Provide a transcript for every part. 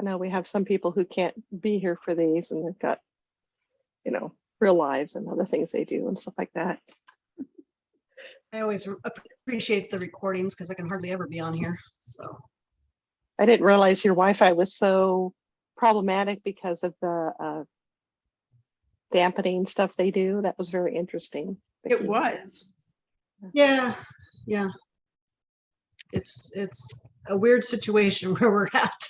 I know we have some people who can't be here for these, and they've got, real lives and other things they do and stuff like that. I always appreciate the recordings because I can hardly ever be on here. So I didn't realize your Wi-Fi was so problematic because of the dampening stuff they do. That was very interesting. It was. yeah. It's a weird situation where we're at.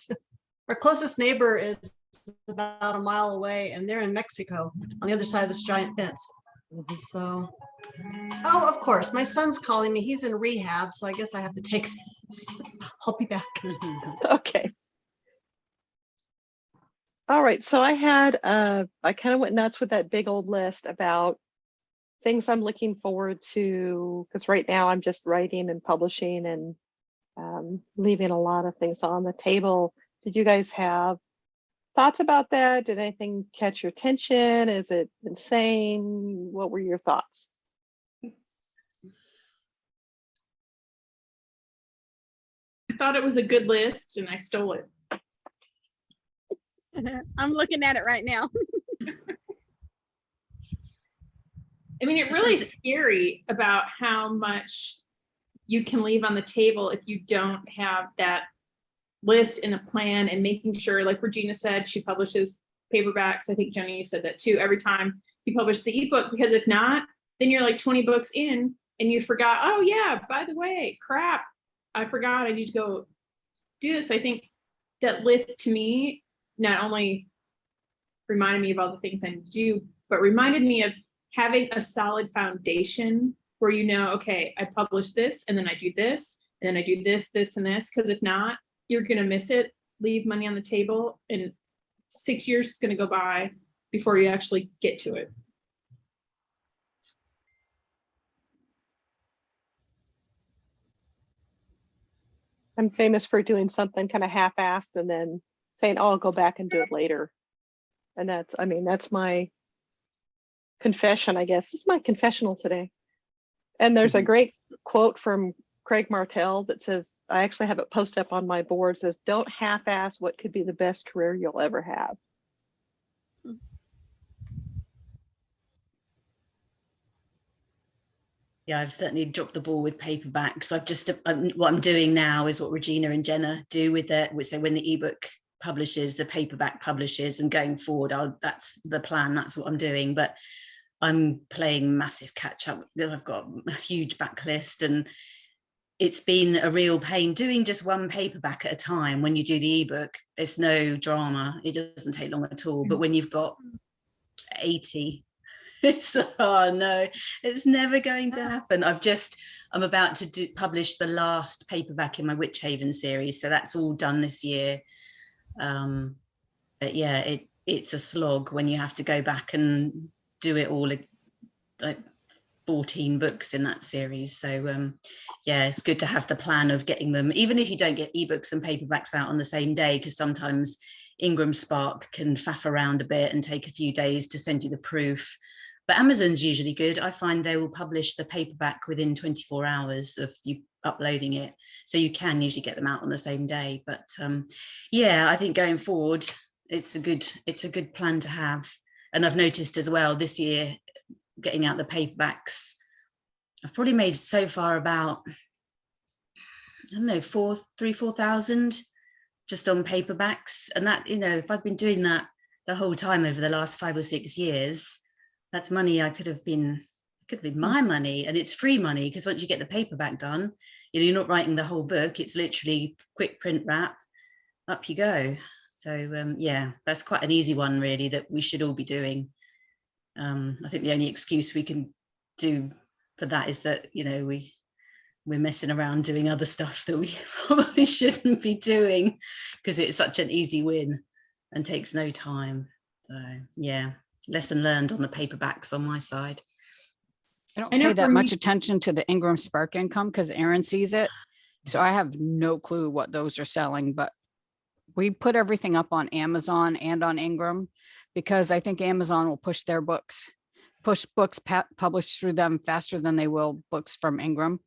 Our closest neighbor is about a mile away, and they're in Mexico on the other side of this giant fence. So, oh, of course, my son's calling me. He's in rehab, so I guess I have to take this. I'll be back. Okay. All right, so I kind of went nuts with that big old list about things I'm looking forward to, because right now I'm just writing and publishing and leaving a lot of things on the table. Did you guys have thoughts about that? Did anything catch your attention? Is it insane? What were your thoughts? I thought it was a good list and I stole it. I'm looking at it right now. I mean, it really is scary about how much you can leave on the table if you don't have that list and a plan, and making sure, like Regina said, she publishes paperbacks. I think Jenny, you said that too, every time you publish the ebook, because if not, then you're like 20 books in and you forgot, oh yeah, by the way, crap, I forgot, I need to go do this. I think that list to me not only reminded me of all the things I need to do, but reminded me of having a solid foundation where okay, I publish this and then I do this and then I do this, this, and this, because if not, you're gonna miss it, leave money on the table, and 6 years is gonna go by before you actually get to it. I'm famous for doing something kind of half-assed and then saying, oh, I'll go back and do it later. And that's my confession, I guess. This is my confessional today. And there's a great quote from Craig Martell that says, I actually have it posted up on my board, says, don't half-ass what could be the best career you'll ever have. Yeah, I've certainly dropped the ball with paperbacks. What I'm doing now is what Regina and Jenna do with it. So when the ebook publishes, the paperback publishes, and going forward, that's the plan. That's what I'm doing. But I'm playing massive catch up because I've got a huge backlist, and it's been a real pain doing just one paperback at a time. When you do the ebook, there's no drama. It doesn't take long at all. But when you've got 80, it's oh no, it's never going to happen. I'm about to publish the last paperback in my Witch Haven series, so that's all done this year. But yeah, it's a slog when you have to go back and do it all, like 14 books in that series. So yeah, it's good to have the plan of getting them, even if you don't get ebooks and paperbacks out on the same day, because sometimes Ingram Spark can faff around a bit and take a few days to send you the proof. But Amazon's usually good. I find they will publish the paperback within 24 hours of you uploading it. So you can usually get them out on the same day. But yeah, I think going forward, it's a good plan to have. And I've noticed as well this year, getting out the paperbacks, I've probably made so far about, I don't know, 4,000 just on paperbacks. And that, if I'd been doing that the whole time over the last 5 or 6 years, that's money it could have been my money, and it's free money, because once you get the paperback done, you're not writing the whole book. It's literally quick print wrap, up you go. So yeah, that's quite an easy one really that we should all be doing. I think the only excuse we can do for that is that, we're messing around doing other stuff that we probably shouldn't be doing, because it's such an easy win and takes no time. So yeah, lesson learned on the paperbacks on my side. I don't pay that much attention to the Ingram Spark income because Erin sees it. So I have no clue what those are selling, but we put everything up on Amazon and on Ingram because I think Amazon will push books published through them faster than they will books from Ingram.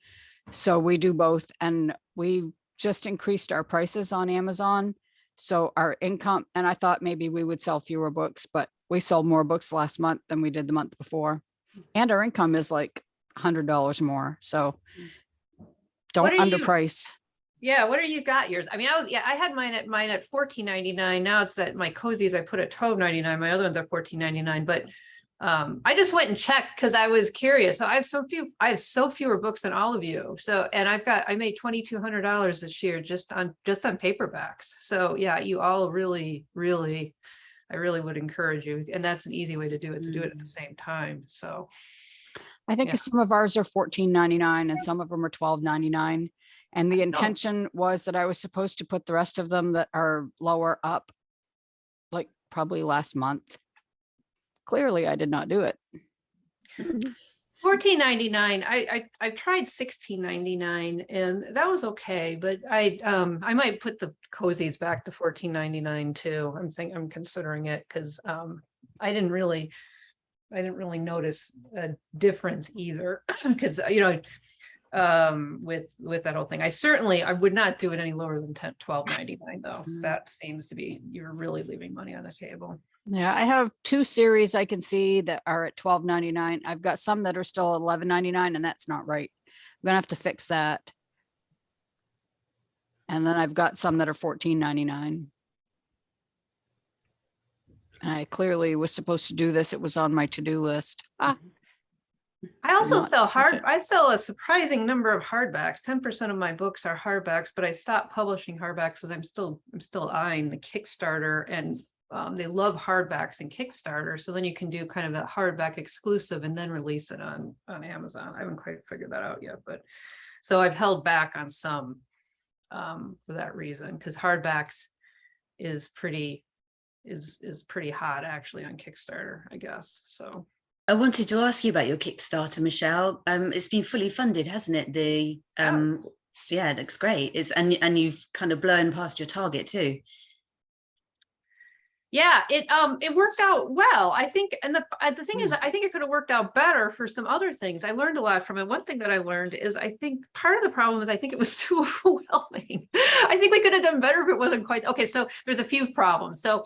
So we do both. And we just increased our prices on Amazon So our income, and I thought maybe we would sell fewer books, but we sold more books last month than we did the month before. And our income is like $100 more. So don't What are you- underprice. Yeah, what are you got yours? I mean, I had mine at $14.99. Now it's at my cozies. I put at $12.99. My other ones are $14.99. But I just went and checked because I was curious. So I have so fewer books than all of you. So, and I made $2,200 this year just on paperbacks. So yeah, you all really, really, I really would encourage you. And that's an easy way to do it at the same time. So I think Yeah. some of ours are $14.99 and some of them are $12.99. And the intention was that I was supposed to put the rest of them that are lower up, like probably last month. Clearly, I did not do it. $14.99. I tried $16.99 and that was okay, but I might put the cozies back to $14.99 too. I'm considering it because I didn't really notice a difference either because with that whole thing. I would not do it any lower than $12.99 though. That seems to be, you're really leaving money on the table. Yeah, I have 2 series I can see that are at $12.99. I've got some that are still $11.99 and that's not right. I'm gonna have to fix that. And then I've got some that are $14.99. And I clearly was supposed to do this. It was on my to-do list. I also not sell touch it. I sell a surprising number of hardbacks. 10% of my books are hardbacks, but I stopped publishing hardbacks because I'm still eyeing the Kickstarter, and they love hardbacks and Kickstarter. So then you can do kind of a hardback exclusive and then release it on Amazon. I haven't quite figured that out yet, but so I've held back on some for that reason, because hardbacks is pretty hot actually on Kickstarter, I guess. So I wanted to ask you about your Kickstarter, Michelle. It's been fully funded, hasn't it? Yeah, it looks great. And you've kind of blown past your target too. yeah, it worked out well, I think. And the thing is, I think it could have worked out better for some other things. I learned a lot from it. One thing that I learned is I think part of the problem is I think it was too overwhelming. I think we could have done better if it wasn't quite okay. So there's a few problems. So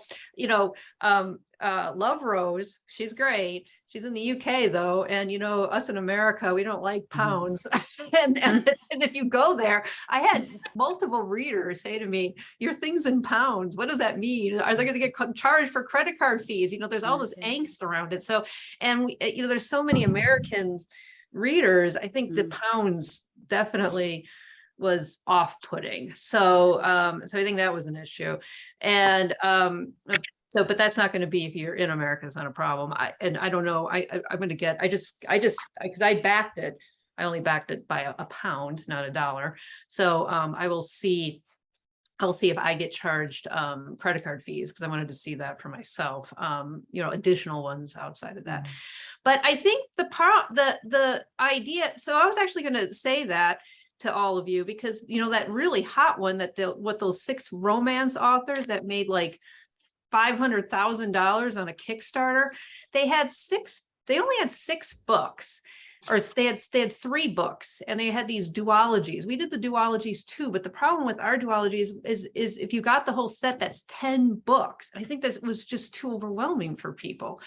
love Rose, she's great. She's in the UK though, and us in America, we don't like pounds. and if you go there, I had multiple readers say to me, "Your thing's in pounds. What does that mean? Are they going to get charged for credit card fees?" There's all this angst around it. So, and there's so many American readers. I think the pounds definitely was off-putting. So I think that was an issue. And so, but that's not going to be, if you're in America, it's not a problem. I don't know. I'm going to get, because I backed it. I only backed it by a pound, not $1. So I will see if I get charged credit card fees, because I wanted to see that for myself, additional ones outside of that. But I think the idea, so I was actually going to say that to all of you, because that really hot one what those 6 romance authors that made like $500,000 on a Kickstarter, they only had 6 books, or they had 3 books, and they had these duologies. We did the duologies too, but the problem with our duologies is if you got the whole set, that's 10 books. I think that was just too overwhelming for people.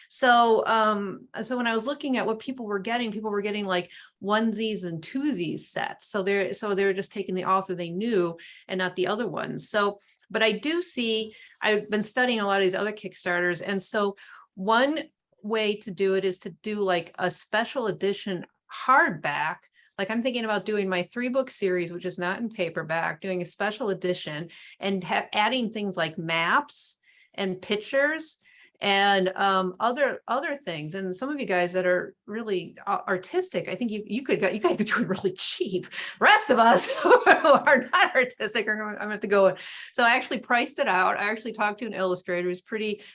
So when I was looking at what people were getting like onesies and twosies sets. So they're just taking the author they knew and not the other ones. So, but I do see, I've been studying a lot of these other Kickstarters. And so one way to do it is to do like a special edition hardback. Like I'm thinking about doing my 3-book series, which is not in paperback, doing a special edition and adding things like maps and pictures and other things. And some of you guys that are really artistic, I think you guys could do it really cheap. Rest of us who are not artistic are going to have to go. So I actually priced it out. I actually talked to an illustrator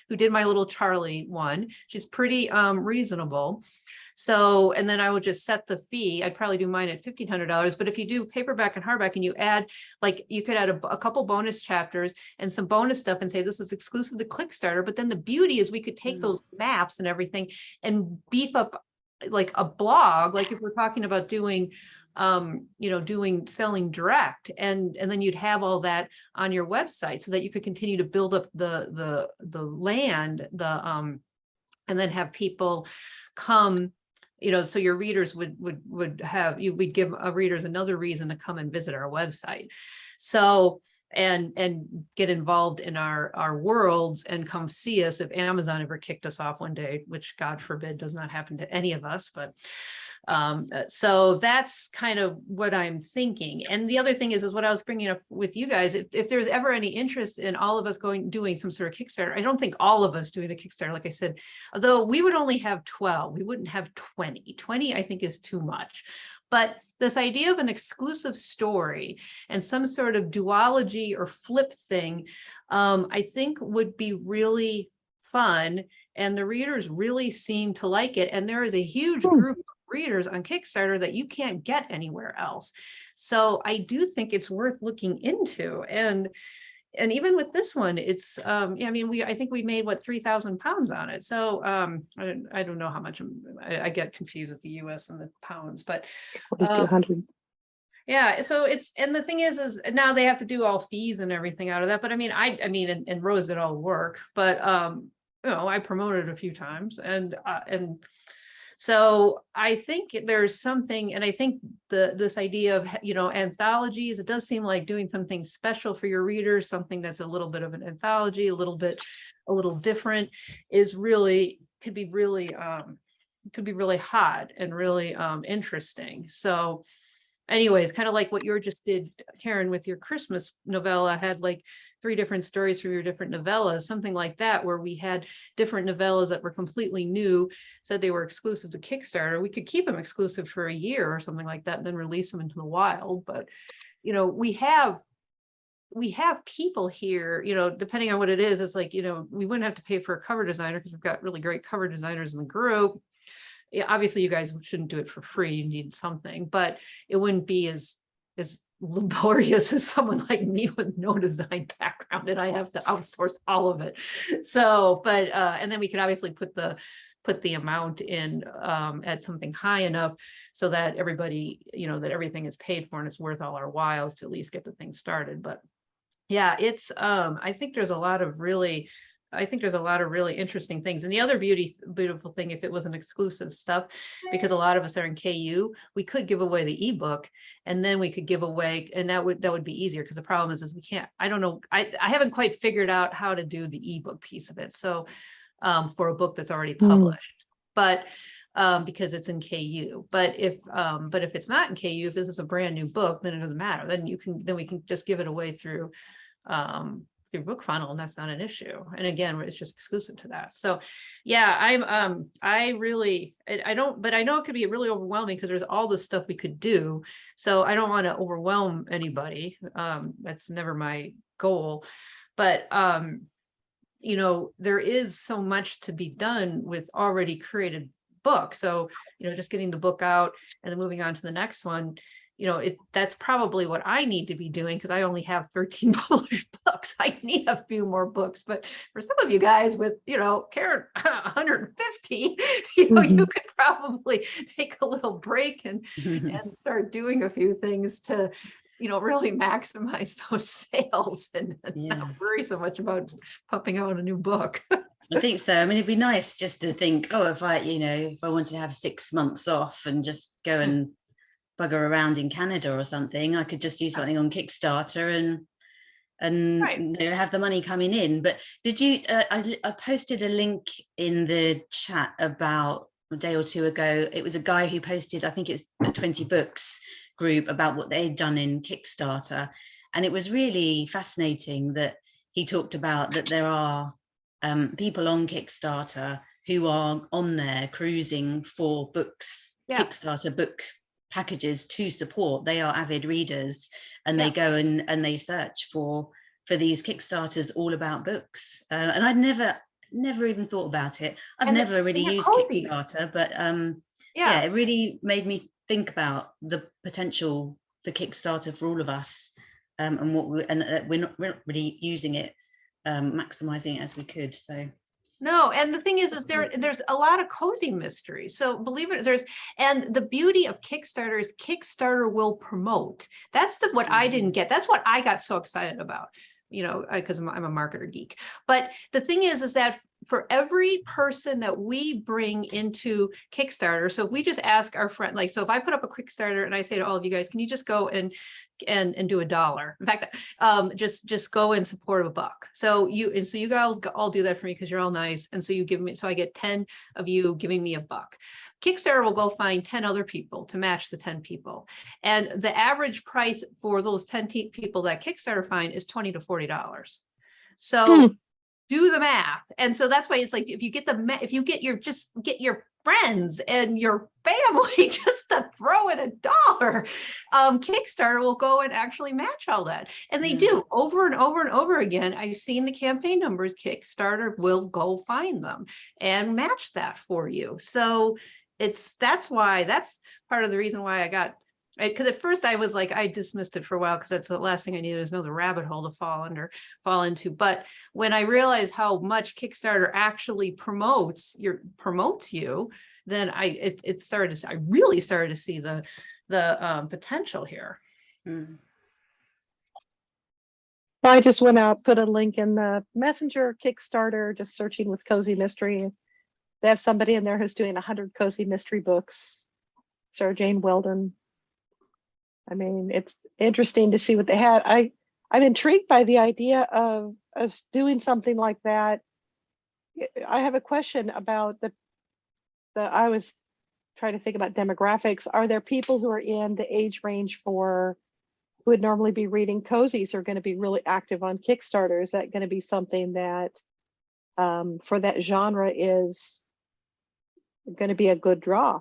who did my little Charlie one. She's pretty reasonable. So, and then I would just set the fee. I'd probably do mine at $1,500. But if you do paperback and hardback and you add, like you could add a couple bonus chapters and some bonus stuff and say, this is exclusive to Kickstarter. But then the beauty is we could take those maps and everything and beef up like a blog. Like if we're talking about doing selling direct, and then you'd have all that on your website so that you could continue to build up the land, and then have people come, so your readers would have, we'd give readers another reason to come and visit our website. So, and get involved in our worlds and come see us if Amazon ever kicked us off one day, which God forbid does not happen to any of us. But so that's kind of what I'm thinking. And the other thing is what I was bringing up with you guys, if there's ever any interest in all of us doing some sort of Kickstarter, I don't think all of us doing a Kickstarter, like I said, although we would only have 12, we wouldn't have 20 I think is too much. But this idea of an exclusive story and some sort of duology or flip thing, I think would be really fun. And the readers really seem to like it. And there is a huge group of readers on Kickstarter that you can't get anywhere else. So I do think it's worth looking into. And even with this one, it's, I think we made what, 3,000 pounds on it. So I don't know how much, I get confused with the US and the pounds, but 4,200. yeah, so it's, and the thing is now they have to do all fees and everything out of that. But and Rose did all the work, but I promoted it a few times, and so I think there's something, and I think this idea of, anthologies, it does seem like doing something special for your readers, something that's a little bit of an anthology, a little different, is really, could be really hot and really interesting. So anyways, kind of like what you just did, Karen, with your Christmas novella, had like 3 different stories from your different novellas, something like that, where we had different novellas that were completely new, said they were exclusive to Kickstarter. We could keep them exclusive for a year or something like that, and then release them into the wild. But, we have people here, depending on what it is, it's like, we wouldn't have to pay for a cover designer because we've got really great cover designers in the group. Yeah, obviously you guys shouldn't do it for free, you need something, but it wouldn't be as laborious as someone like me with no design background, and I have to outsource all of it. So, but and then we could obviously put the amount in at something high enough so that everybody, that everything is paid for and it's worth all our whiles to at least get the thing started. But yeah, it's I think there's a lot of really interesting things. And the other beautiful thing, if it was an exclusive stuff, because a lot of us are in KU, we could give away the ebook, and then we could give away, and that would be easier, because the problem is we can't, I don't know, I haven't quite figured out how to do the ebook piece of it. So for a book that's already published, but because it's in KU. But if it's not in KU, if this is a brand new book, then it doesn't matter. Then we can just give it away through Book Funnel, and that's not an issue. And again, it's just exclusive to that. So yeah, I don't, but I know it could be really overwhelming because there's all this stuff we could do. So I don't want to overwhelm anybody. That's never my goal. But there is so much to be done with already created book. So, just getting the book out and then moving on to the next one, that's probably what I need to be doing, because I only have 13 published books. I need a few more books. But for some of you guys with, Karen, 150, you could probably take a little break and start doing a few things to, really maximize those sales and not worry so much about pumping out a new book. I think so. I mean, it'd be nice just to think, if I wanted to have 6 months off and just go and bugger around in Canada or something, I could just do something on Kickstarter and right, have the money coming in. But did you? I posted a link in the chat about a day or two ago. It was a guy who posted, I think it's a 20 books group, about what they'd done in Kickstarter, and it was really fascinating that he talked about that there are people on Kickstarter who are on there cruising for books, Kickstarter book packages to support. They are avid readers, and they go and they search for these Kickstarters all about books. And I'd never even thought about it. I've never really used Kickstarter, but it really made me think about the potential for Kickstarter for all of us, and what we're not really using it, maximizing it as we could. So No, and the thing is there's a lot of cozy mysteries. So believe it, and the beauty of Kickstarter is Kickstarter will promote. That's what I didn't get. That's what I got so excited about, because I'm a marketer geek. But the thing is that for every person that we bring into Kickstarter, so if we just ask our friend, like, so if I put up a Kickstarter and I say to all of you guys, can you just go and do $1? In fact, just go in support of $1. So you guys all do that for me because you're all nice. And so you give me, so I get 10 of you giving me $1. Kickstarter will go find 10 other people to match the 10 people. And the average price for those 10 people that Kickstarter find is $20 to $40. So do the math. And so that's why it's like, if you get your friends and your family just to throw in $1, Kickstarter will go and actually match all that. And they do over and over and over again. I've seen the campaign numbers. Kickstarter will go find them and match that for you. So that's part of the reason why I got, because at first I was like, I dismissed it for a while because that's the last thing I needed is another rabbit hole to fall into. But when I realized how much Kickstarter actually promotes you, then I really started to see the potential here. I just went out, put a link in the Messenger Kickstarter, just searching with cozy mystery. They have somebody in there who's doing 100 cozy mystery books. Sarah Jane Weldon. I mean, it's interesting to see what they had. I'm intrigued by the idea of us doing something like that. I have a question about I was trying to think about demographics. Are there people who are in the age range who would normally be reading cozies are going to be really active on Kickstarter? Is that going to be something that for that genre is going to be a good draw?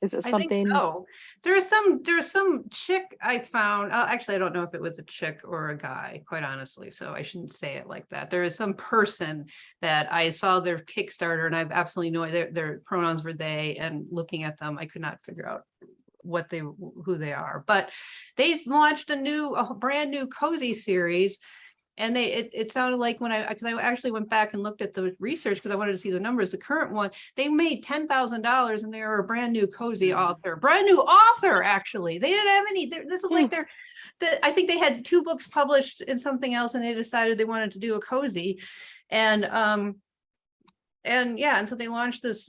Is it something? I think so. There's some chick I found. Actually, I don't know if it was a chick or a guy, quite honestly. So I shouldn't say it like that. There is some person that I saw their Kickstarter, and I've absolutely no idea. Their pronouns were they, and looking at them, I could not figure out who they are. But they launched a brand new cozy series. And it sounded like because I actually went back and looked at the research because I wanted to see the numbers. The current one, they made $10,000 and they were a brand new cozy author, actually. They didn't have any. This is like I think they had 2 books published in something else, and they decided they wanted to do a cozy, and so they launched this,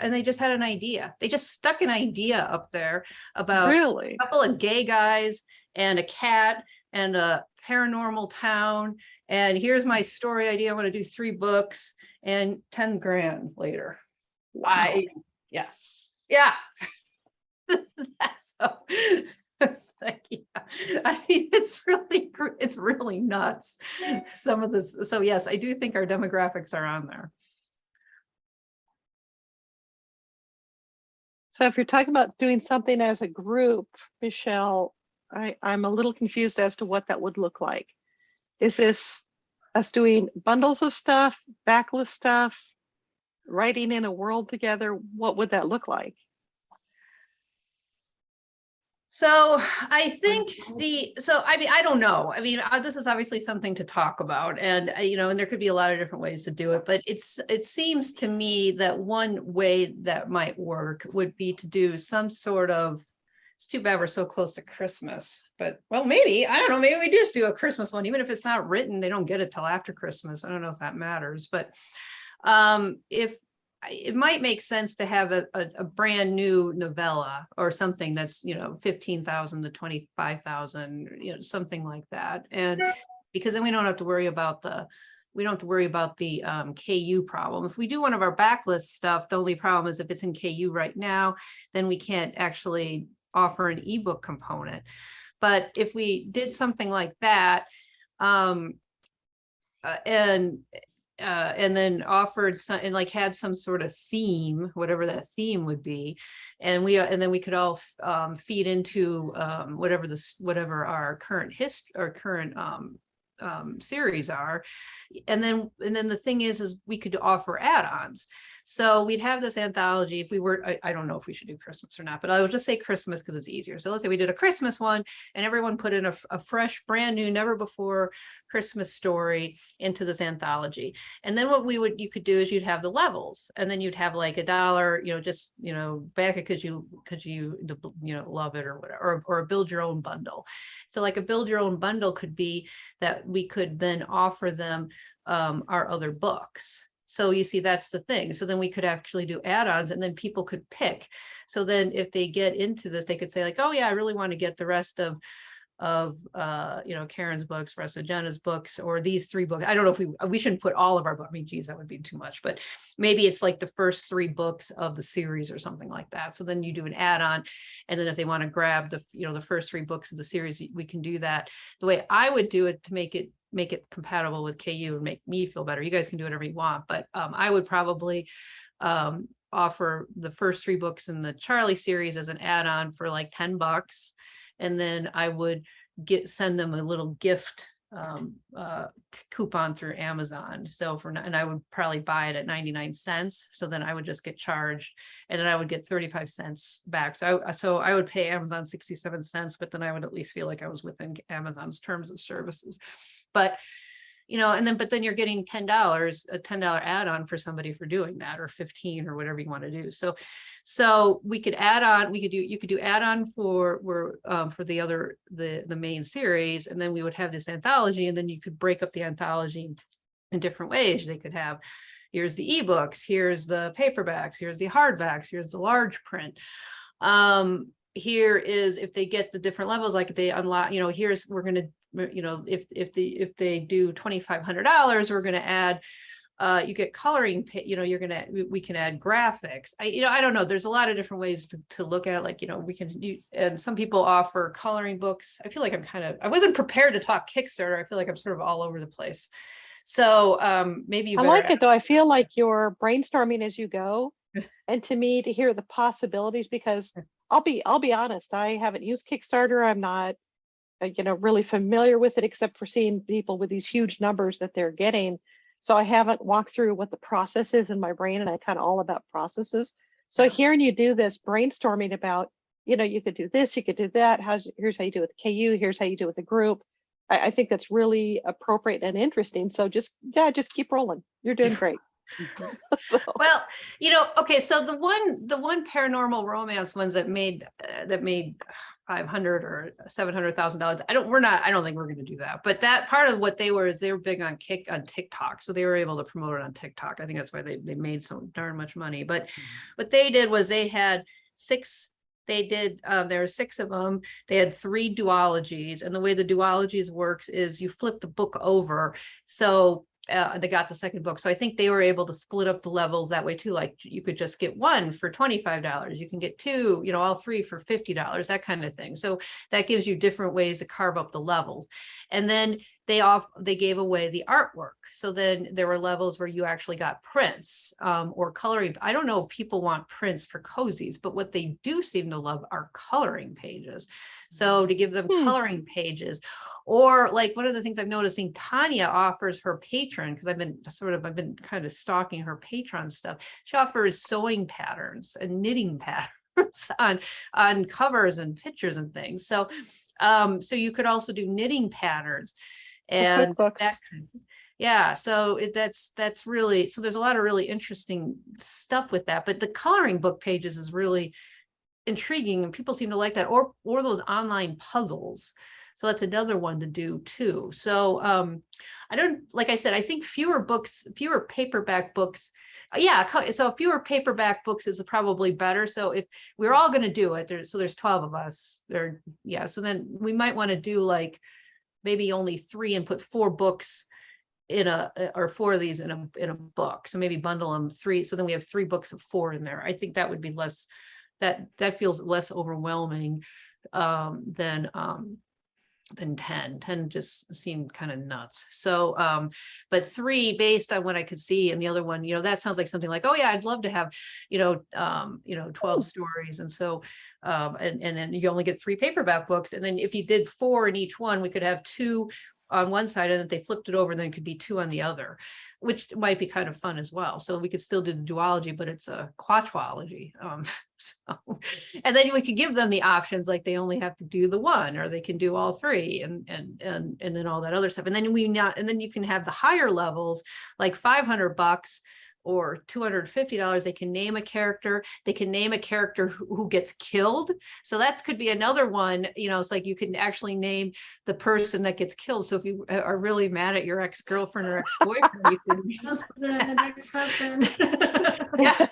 and they just had an idea. They just stuck an idea up there about Really? a couple of gay guys and a cat and a paranormal town, and here's my story idea. I want to do 3 books and 10 grand later. Wow. Yeah. So it's like, I mean, it's really nuts. Some of this. So yes, I do think our demographics are on there. So if you're talking about doing something as a group, Michelle, I'm a little confused as to what that would look like. Is this us doing bundles of stuff, backlist stuff, writing in a world together? What would that look like? So I think I don't know. I mean, this is obviously something to talk about, and and there could be a lot of different ways to do it. But it seems to me that one way that might work would be to do some sort of. It's too bad we're so close to Christmas, but well, maybe, I don't know, maybe we just do a Christmas one, even if it's not written, they don't get it till after Christmas. I don't know if that matters, but if it might make sense to have a brand new novella or something that's, 15,000 to 25,000, something like that. And because then we don't have to worry about the KU problem. If we do one of our backlist stuff, the only problem is if it's in KU right now, then we can't actually offer an ebook component. But if we did something like that, and then offered some and like had some sort of theme, whatever that theme would be, and then we could all feed into whatever our current history or current series are, and then the thing is we could offer add-ons. So we'd have this anthology if we were, I don't know if we should do Christmas or not, but I would just say Christmas because it's easier. So let's say we did a Christmas one and everyone put in a fresh, brand new, never before Christmas story into this anthology. And then what you could do is you'd have the levels, and then you'd have like $1, just, back it because you love it or whatever, or a build your own bundle. So like a build your own bundle could be that we could then offer them our other books. So you see, that's the thing. So then we could actually do add-ons, and then people could pick. So then if they get into this, they could say like, oh yeah, I really want to get the rest of Karen's books, rest of Jenna's books, or these 3 books. I don't know if we shouldn't put all of our books. I mean, geez, that would be too much, but maybe it's like the first 3 books of the series or something like that. So then you do an add-on, and then if they want to grab the first 3 books of the series, we can do that. The way I would do it to make it compatible with KU and make me feel better. You guys can do whatever you want, but I would probably offer the first 3 books in the Charlie series as an add-on for like $10. And then I would send them a little gift coupon through Amazon. So and I would probably buy it at 99 cents. So then I would just get charged, and then I would get 35 cents back. So I would pay Amazon 67 cents, but then I would at least feel like I was within Amazon's terms of services. But but then you're getting $10, a $10 add-on for somebody for doing that, or 15, or whatever you want to do. So we could add on, you could do add-on for the main series, and then we would have this anthology, and then you could break up the anthology in different ways. They could have, here's the ebooks, here's the paperbacks, here's the hardbacks, here's the large print. Here is, if they get the different levels, like if they unlock, here's, we're going to, if they do $2,500, we're going to add, you get coloring, we can add graphics. I don't know. There's a lot of different ways to look at it. Like, and some people offer coloring books. I feel like I wasn't prepared to talk Kickstarter. I feel like I'm sort of all over the place. So maybe you I like it though. I feel like you're brainstorming as you go. And to me, to hear the possibilities, because I'll be honest, I haven't used Kickstarter. I'm not, really familiar with it, except for seeing people with these huge numbers that they're getting. So I haven't walked through what the process is in my brain, and I kind of all about processes. So hearing you do this brainstorming about, you could do this, you could do that. Here's how you do it with KU. Here's how you do it with a group. I think that's really appropriate and interesting. So just keep rolling. You're doing great. So. Well, okay. So the one paranormal romance ones that made $500,000 or $700,000. I don't think we're going to do that. But that part of what they were big on TikTok, so they were able to promote it on TikTok. I think that's why they made so darn much money. But what they did was they had 6. There were 6 of them. They had 3 duologies, and the way the duologies works is you flip the book over. So they got the second book. So I think they were able to split up the levels that way too. Like you could just get 1 for $25. You can get 2, all 3 for $50, that kind of thing. So that gives you different ways to carve up the levels. And then they gave away the artwork. So then there were levels where you actually got prints or coloring. I don't know if people want prints for cozies, but what they do seem to love are coloring pages. So to give them coloring pages. Or like one of the things I'm noticing, Tanya offers her patron, because I've been kind of stalking her Patreon stuff. She offers sewing patterns and knitting patterns on covers and pictures and things. So so you could also do knitting patterns and that kind of, yeah. So that's really, so there's a lot of really interesting stuff with that. But the coloring book pages is really intriguing, and people seem to like that, or those online puzzles. So that's another one to do too. So like I said, I think fewer paperback books. Yeah. So fewer paperback books is probably better. So if we're all going to do it, there's 12 of us there. Yeah. So then we might want to do like maybe only 3 and put 4 books or 4 of these in a book. So maybe bundle them 3. So then we have 3 books of 4 in there. I think that would be less, that feels less overwhelming than 10. 10 just seemed kind of nuts. So but 3 based on what I could see, and the other one, that sounds like something like, oh yeah, I'd love to have 12 stories. And so and then you only get 3 paperback books, and then if you did 4 in each one, we could have 2 on one side, and that they flipped it over, and then it could be 2 on the other, which might be kind of fun as well. So we could still do the duology, but it's a quadrilogy. So, and then we could give them the options, like they only have to do the 1, or they can do all 3, and then all that other stuff. And then and then you can have the higher levels, like $500 or $250. They can name a character. They can name a character who gets killed. So that could be another one. It's like you can actually name the person that gets killed. So if you are really mad at your ex-girlfriend or ex-boyfriend, you can Husband and ex-husband. yeah,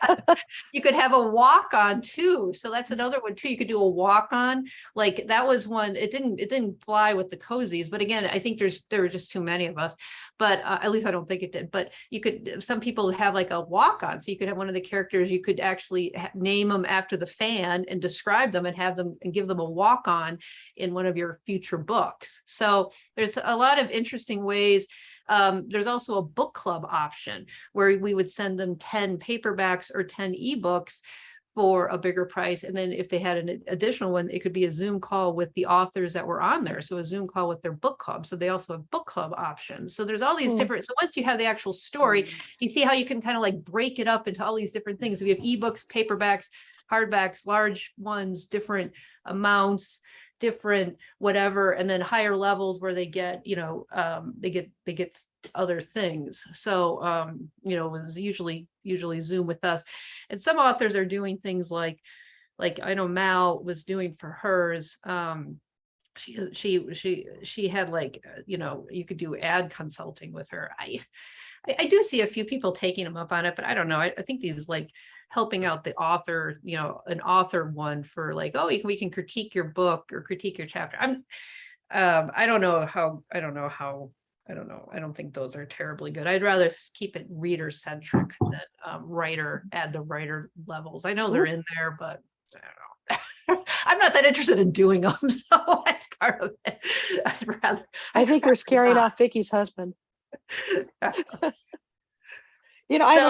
you could have a walk-on too. So that's another one too. You could do a walk-on. Like that was one. It didn't fly with the cozies, but again, I think there were just too many of us. But at least I don't think it did. But you could. Some people have like a walk-on, so you could have one of the characters. You could actually name them after the fan and describe them and have them and give them a walk-on in one of your future books. So there's a lot of interesting ways. There's also a book club option where we would send them 10 paperbacks or 10 ebooks for a bigger price. And then if they had an additional one, it could be a Zoom call with the authors that were on there. So a Zoom call with their book club. So they also have book club options. So there's all these different, so once you have the actual story, you see how you can kind of like break it up into all these different things. We have ebooks, paperbacks, hardbacks, large ones, different amounts, different whatever, and then higher levels where they get, they get other things. So it was usually Zoom with us. And some authors are doing things like I know Mal was doing for hers. She had like, you could do ad consulting with her. I do see a few people taking them up on it, but I don't know. I think these like helping out the author, an author one for like, oh, we can critique your book or critique your chapter. I don't think those are terribly good. I'd rather keep it reader centric than add the writer levels. I know they're in there, but I don't know. I'm not that interested in doing them, so that's part of it. I think we're scaring off Vicky's husband. I have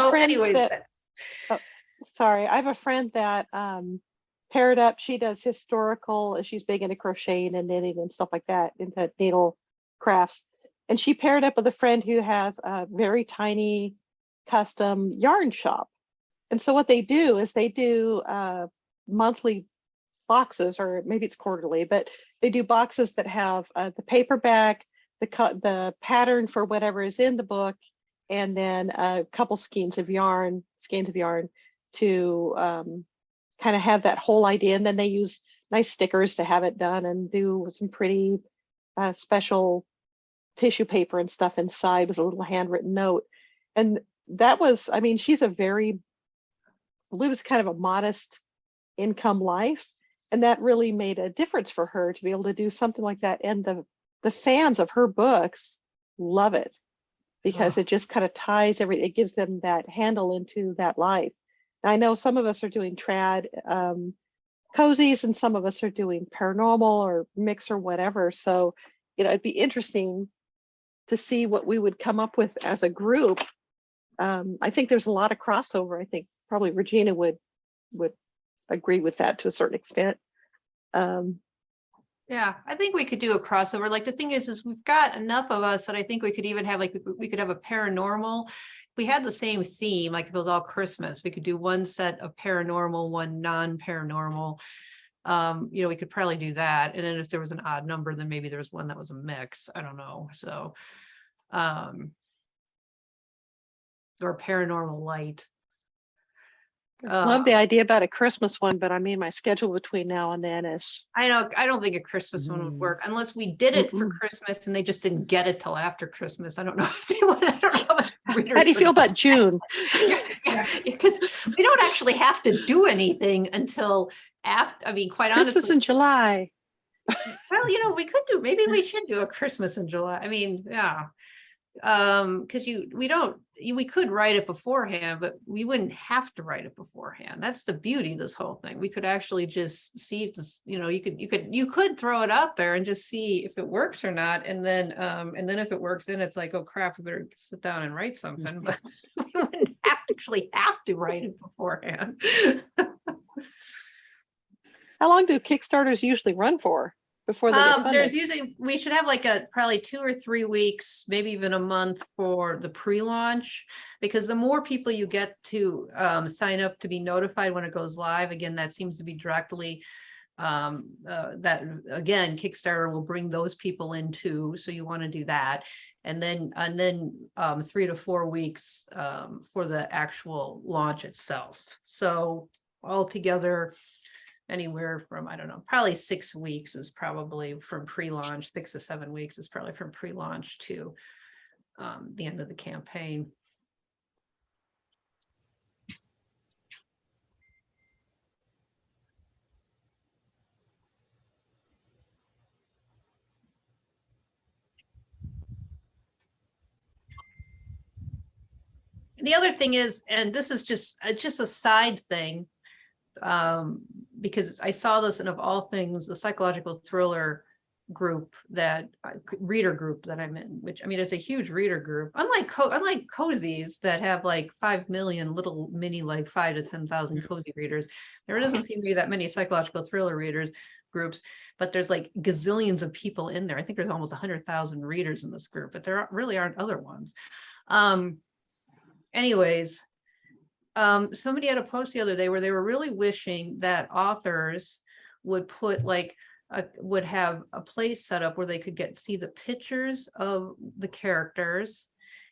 a friend I have a friend that paired up. She does historical. She's big into crocheting and knitting and stuff like that, into needle crafts. And she paired up with a friend who has a very tiny custom yarn shop. And so what they do is they do monthly boxes, or maybe it's quarterly, but they do boxes that have the paperback, the pattern for whatever is in the book, and then a couple skeins of yarn to kind of have that whole idea. And then they use nice stickers to have it done, and do some pretty special tissue paper and stuff inside with a little handwritten note. And that was, she's lives kind of a modest income life, and that really made a difference for her to be able to do something like that. And the fans of her books love it, because it just kind of ties everything. It gives them that handle into that life. And I know some of us are doing trad cozies, and some of us are doing paranormal or mix or whatever. So, it'd be interesting to see what we would come up with as a group. I think there's a lot of crossover. I think probably Regina would agree with that to a certain extent. Yeah, I think we could do a crossover. Like the thing is we've got enough of us that I think we could even have we could have a paranormal. If we had the same theme, like if it was all Christmas, we could do one set of paranormal, one non-paranormal. We could probably do that. And then if there was an odd number, then maybe there was one that was a mix. I don't know. So, or paranormal light. Love the idea about a Christmas one, but my schedule between now and then is. I don't think a Christmas one would work unless we did it for Christmas and they just didn't get it till after Christmas. I don't know if they would. I don't know how much How do you feel about June? Because we don't actually have to do anything until after. Quite honestly, Christmas in July. Well, maybe we should do a Christmas in July. Yeah. Because we could write it beforehand, but we wouldn't have to write it beforehand. That's the beauty of this whole thing. We could actually just see if this, you could throw it out there and just see if it works or not. And then if it works, then it's like, oh crap, we better sit down and write something. But we wouldn't actually have to write it beforehand. How long do Kickstarters usually run for? before they get There's funded? usually, we should have like probably 2 or 3 weeks, maybe even a month for the pre-launch. Because the more people you get to sign up to be notified when it goes live, again, that seems to be directly that again, Kickstarter will bring those people in too. So you want to do that. And then 3 to 4 weeks for the actual launch itself. So altogether, anywhere from, I don't know, probably 6 weeks is probably from pre-launch, 6 to 7 weeks is probably from pre-launch to the end of the campaign. The other thing is, and this is just a side thing, because I saw this, and of all things, the psychological thriller group reader group that I'm in, which, I mean, it's a huge reader group, unlike cozies that have like 5 million little mini, like 5 to 10,000 cozy readers. There doesn't seem to be that many psychological thriller readers groups, but there's like gazillions of people in there. I think there's almost 100,000 readers in this group, but there really aren't other ones. Anyways, somebody had a post the other day where they were really wishing that authors would put would have a place set up where they could see the pictures of the characters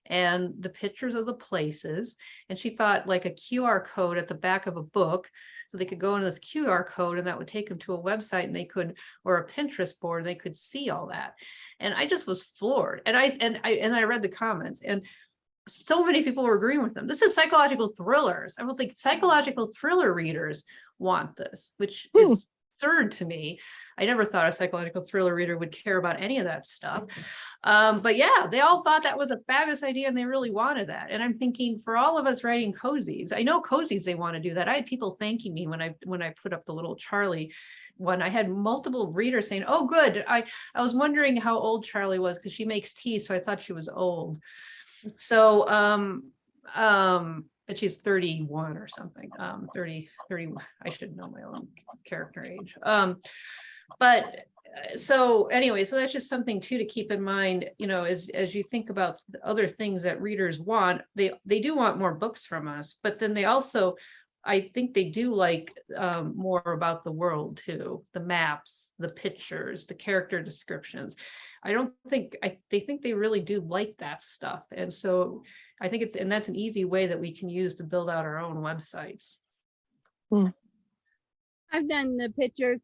and the pictures of the places. And she thought like a QR code at the back of a book, so they could go into this QR code and that would take them to a website, and they could, or a Pinterest board, and they could see all that. And I just was floored. And I read the comments, and so many people were agreeing with them. This is psychological thrillers. I was like, psychological thriller readers want this, which is absurd to me. I never thought a psychological thriller reader would care about any of that stuff. But yeah, they all thought that was a fabulous idea, and they really wanted that. And I'm thinking, for all of us writing cozies, I know cozies, they want to do that. I had people thanking me when I put up the little Charlie one. I had multiple readers saying, oh, good. I was wondering how old Charlie was, because she makes tea, so I thought she was old. So, but she's 31 or something, 30, I should know my own character age. But so anyway, so that's just something too to keep in mind, you know, as you think about the other things that readers want. They do want more books from us, but then they also, I think they do like more about the world too, the maps, the pictures, the character descriptions. They think they really do like that stuff. And so I think that's an easy way that we can use to build out our own websites. I've done the pictures.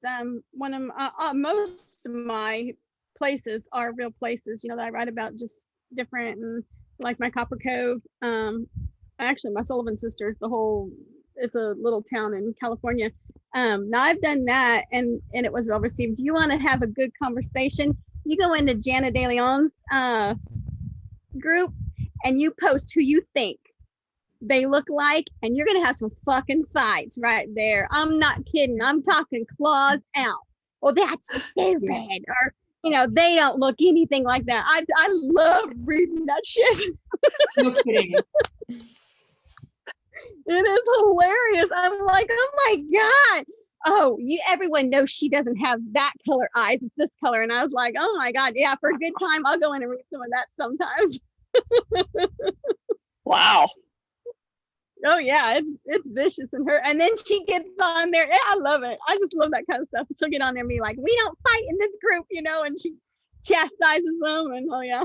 One of most of my places are real places, you know, that I write about, just different, and like my Copper Cove. Actually, my Sullivan Sisters, it's a little town in California. Now I've done that, and it was well received. You want to have a good conversation, you go into Jana De Leon's group and you post who you think they look like, and you're gonna have some fucking fights right there. I'm not kidding. I'm talking claws out. Well, that's stupid, or you know, they don't look anything like that. I love reading that shit. No kidding. It is hilarious. I'm like, oh my God. Oh, everyone knows she doesn't have that color eyes. It's this color. And I was like, oh my God. Yeah, for a good time, I'll go in and read some of that sometimes. Wow. Oh yeah, it's vicious in her. And then she gets on there. Yeah, I love it. I just love that kind of stuff. She'll get on there and be like, we don't fight in this group, you know, and she chastises them, and oh yeah.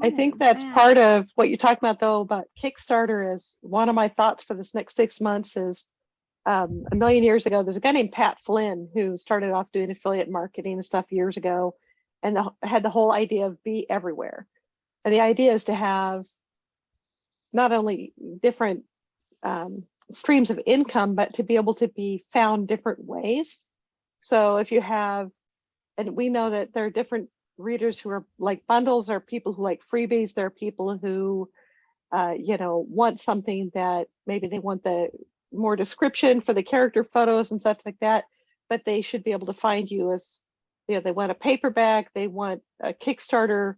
I think that's part of what you're talking about, though, about Kickstarter. Is one of my thoughts for this next 6 months is a million years ago, there's a guy named Pat Flynn who started off doing affiliate marketing and stuff years ago, and had the whole idea of be everywhere. And the idea is to have not only different streams of income, but to be able to be found different ways. So if you have, and we know that there are different readers who are like bundles, or people who like freebies. There are people who you know, want something that maybe they want the more description for the character photos and such like that, but they should be able to find you as, you know, they want a paperback, they want a Kickstarter.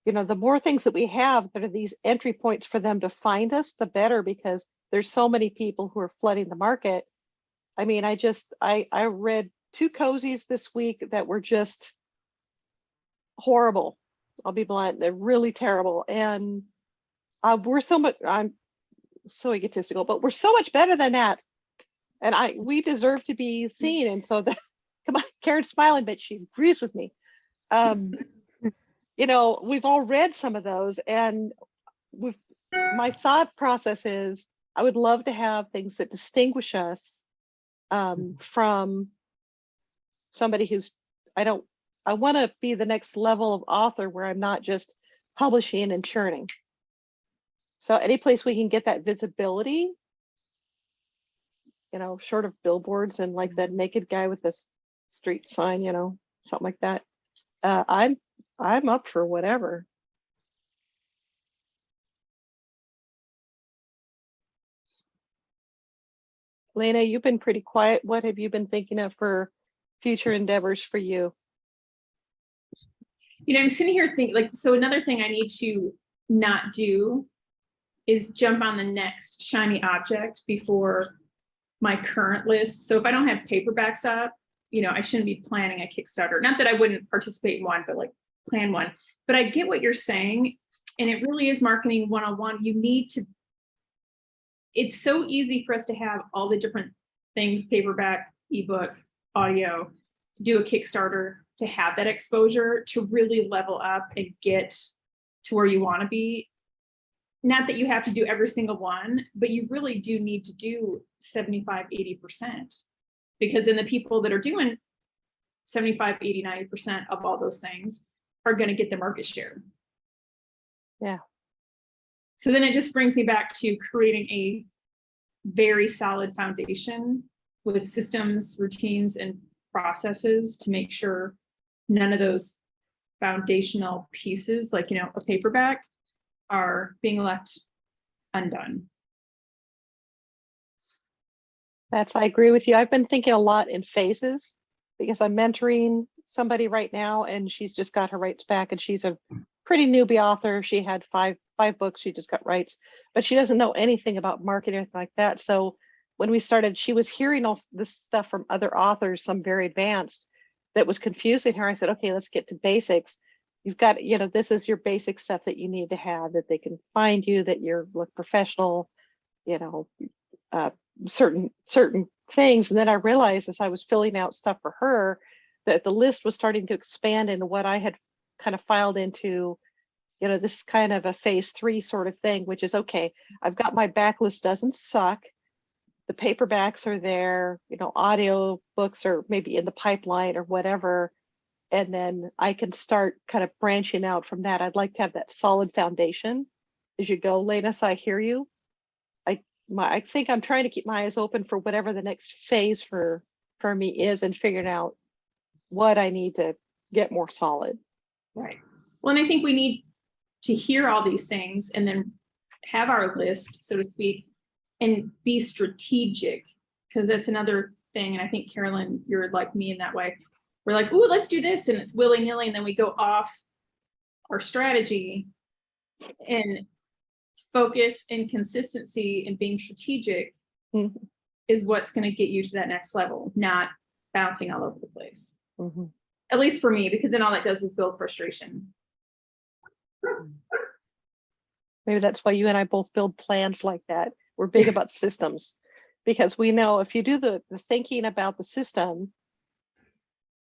You know, the more things that we have that are these entry points for them to find us, the better, because there's so many people who are flooding the market. I mean, I read 2 cozies this week that were just horrible. I'll be blunt. They're really terrible. And I'm so egotistical, but we're so much better than that. And we deserve to be seen. And so come on, Karen's smiling, but she agrees with me. You know, we've all read some of those, and my thought process is I would love to have things that distinguish us from somebody who's, I want to be the next level of author where I'm not just publishing and churning. So any place we can get that visibility, you know, short of billboards and like that naked guy with this street sign, you know, something like that. I'm up for whatever. Lena, you've been pretty quiet. What have you been thinking of for future endeavors for you? You know, I'm sitting here thinking, like, so another thing I need to not do is jump on the next shiny object before my current list. So if I don't have paperbacks up, you know, I shouldn't be planning a Kickstarter. Not that I wouldn't participate in one, but like plan one. But I get what you're saying. And it really is marketing 101. You need to, it's so easy for us to have all the different things, paperback, ebook, audio, do a Kickstarter, to have that exposure, to really level up and get to where you want to be. Not that you have to do every single one, but you really do need to do 75, 80%. Because then the people that are doing 75, 80, 90% of all those things are going to get the market share. Yeah. So then it just brings me back to creating a very solid foundation with systems, routines, and processes to make sure none of those foundational pieces, like, you know, a paperback, are being left undone. I agree with you. I've been thinking a lot in phases because I'm mentoring somebody right now, and she's just got her rights back, and she's a pretty newbie author. She had five books, she just got rights, but she doesn't know anything about marketing or anything like that. So when we started, she was hearing all this stuff from other authors, some very advanced, that was confusing her. I said, okay, let's get to basics. You've got, you know, this is your basic stuff that you need to have, that they can find you, that you're look professional, you know, certain things. And then I realized as I was filling out stuff for her that the list was starting to expand into what I had kind of filed into, you know, this is kind of a phase 3 sort of thing, which is, okay, I've got my backlist doesn't suck. The paperbacks are there, you know, audio books are maybe in the pipeline or whatever. And then I can start kind of branching out from that. I'd like to have that solid foundation as you go. Lena, so I hear you. I think I'm trying to keep my eyes open for whatever the next phase for me is, and figuring out what I need to get more solid. Right. Well, and I think we need to hear all these things and then have our list, so to speak, and be strategic, because that's another thing. And I think, Carolyn, you're like me in that way. We're like, ooh, let's do this. And it's willy-nilly. And then we go off our strategy. And focus and consistency and being strategic is what's going to get you to that next level, not bouncing all over the place. At least for me, because then all that does is build frustration. Maybe that's why you and I both build plans like that. We're big about systems, because we know if you do the thinking about the system,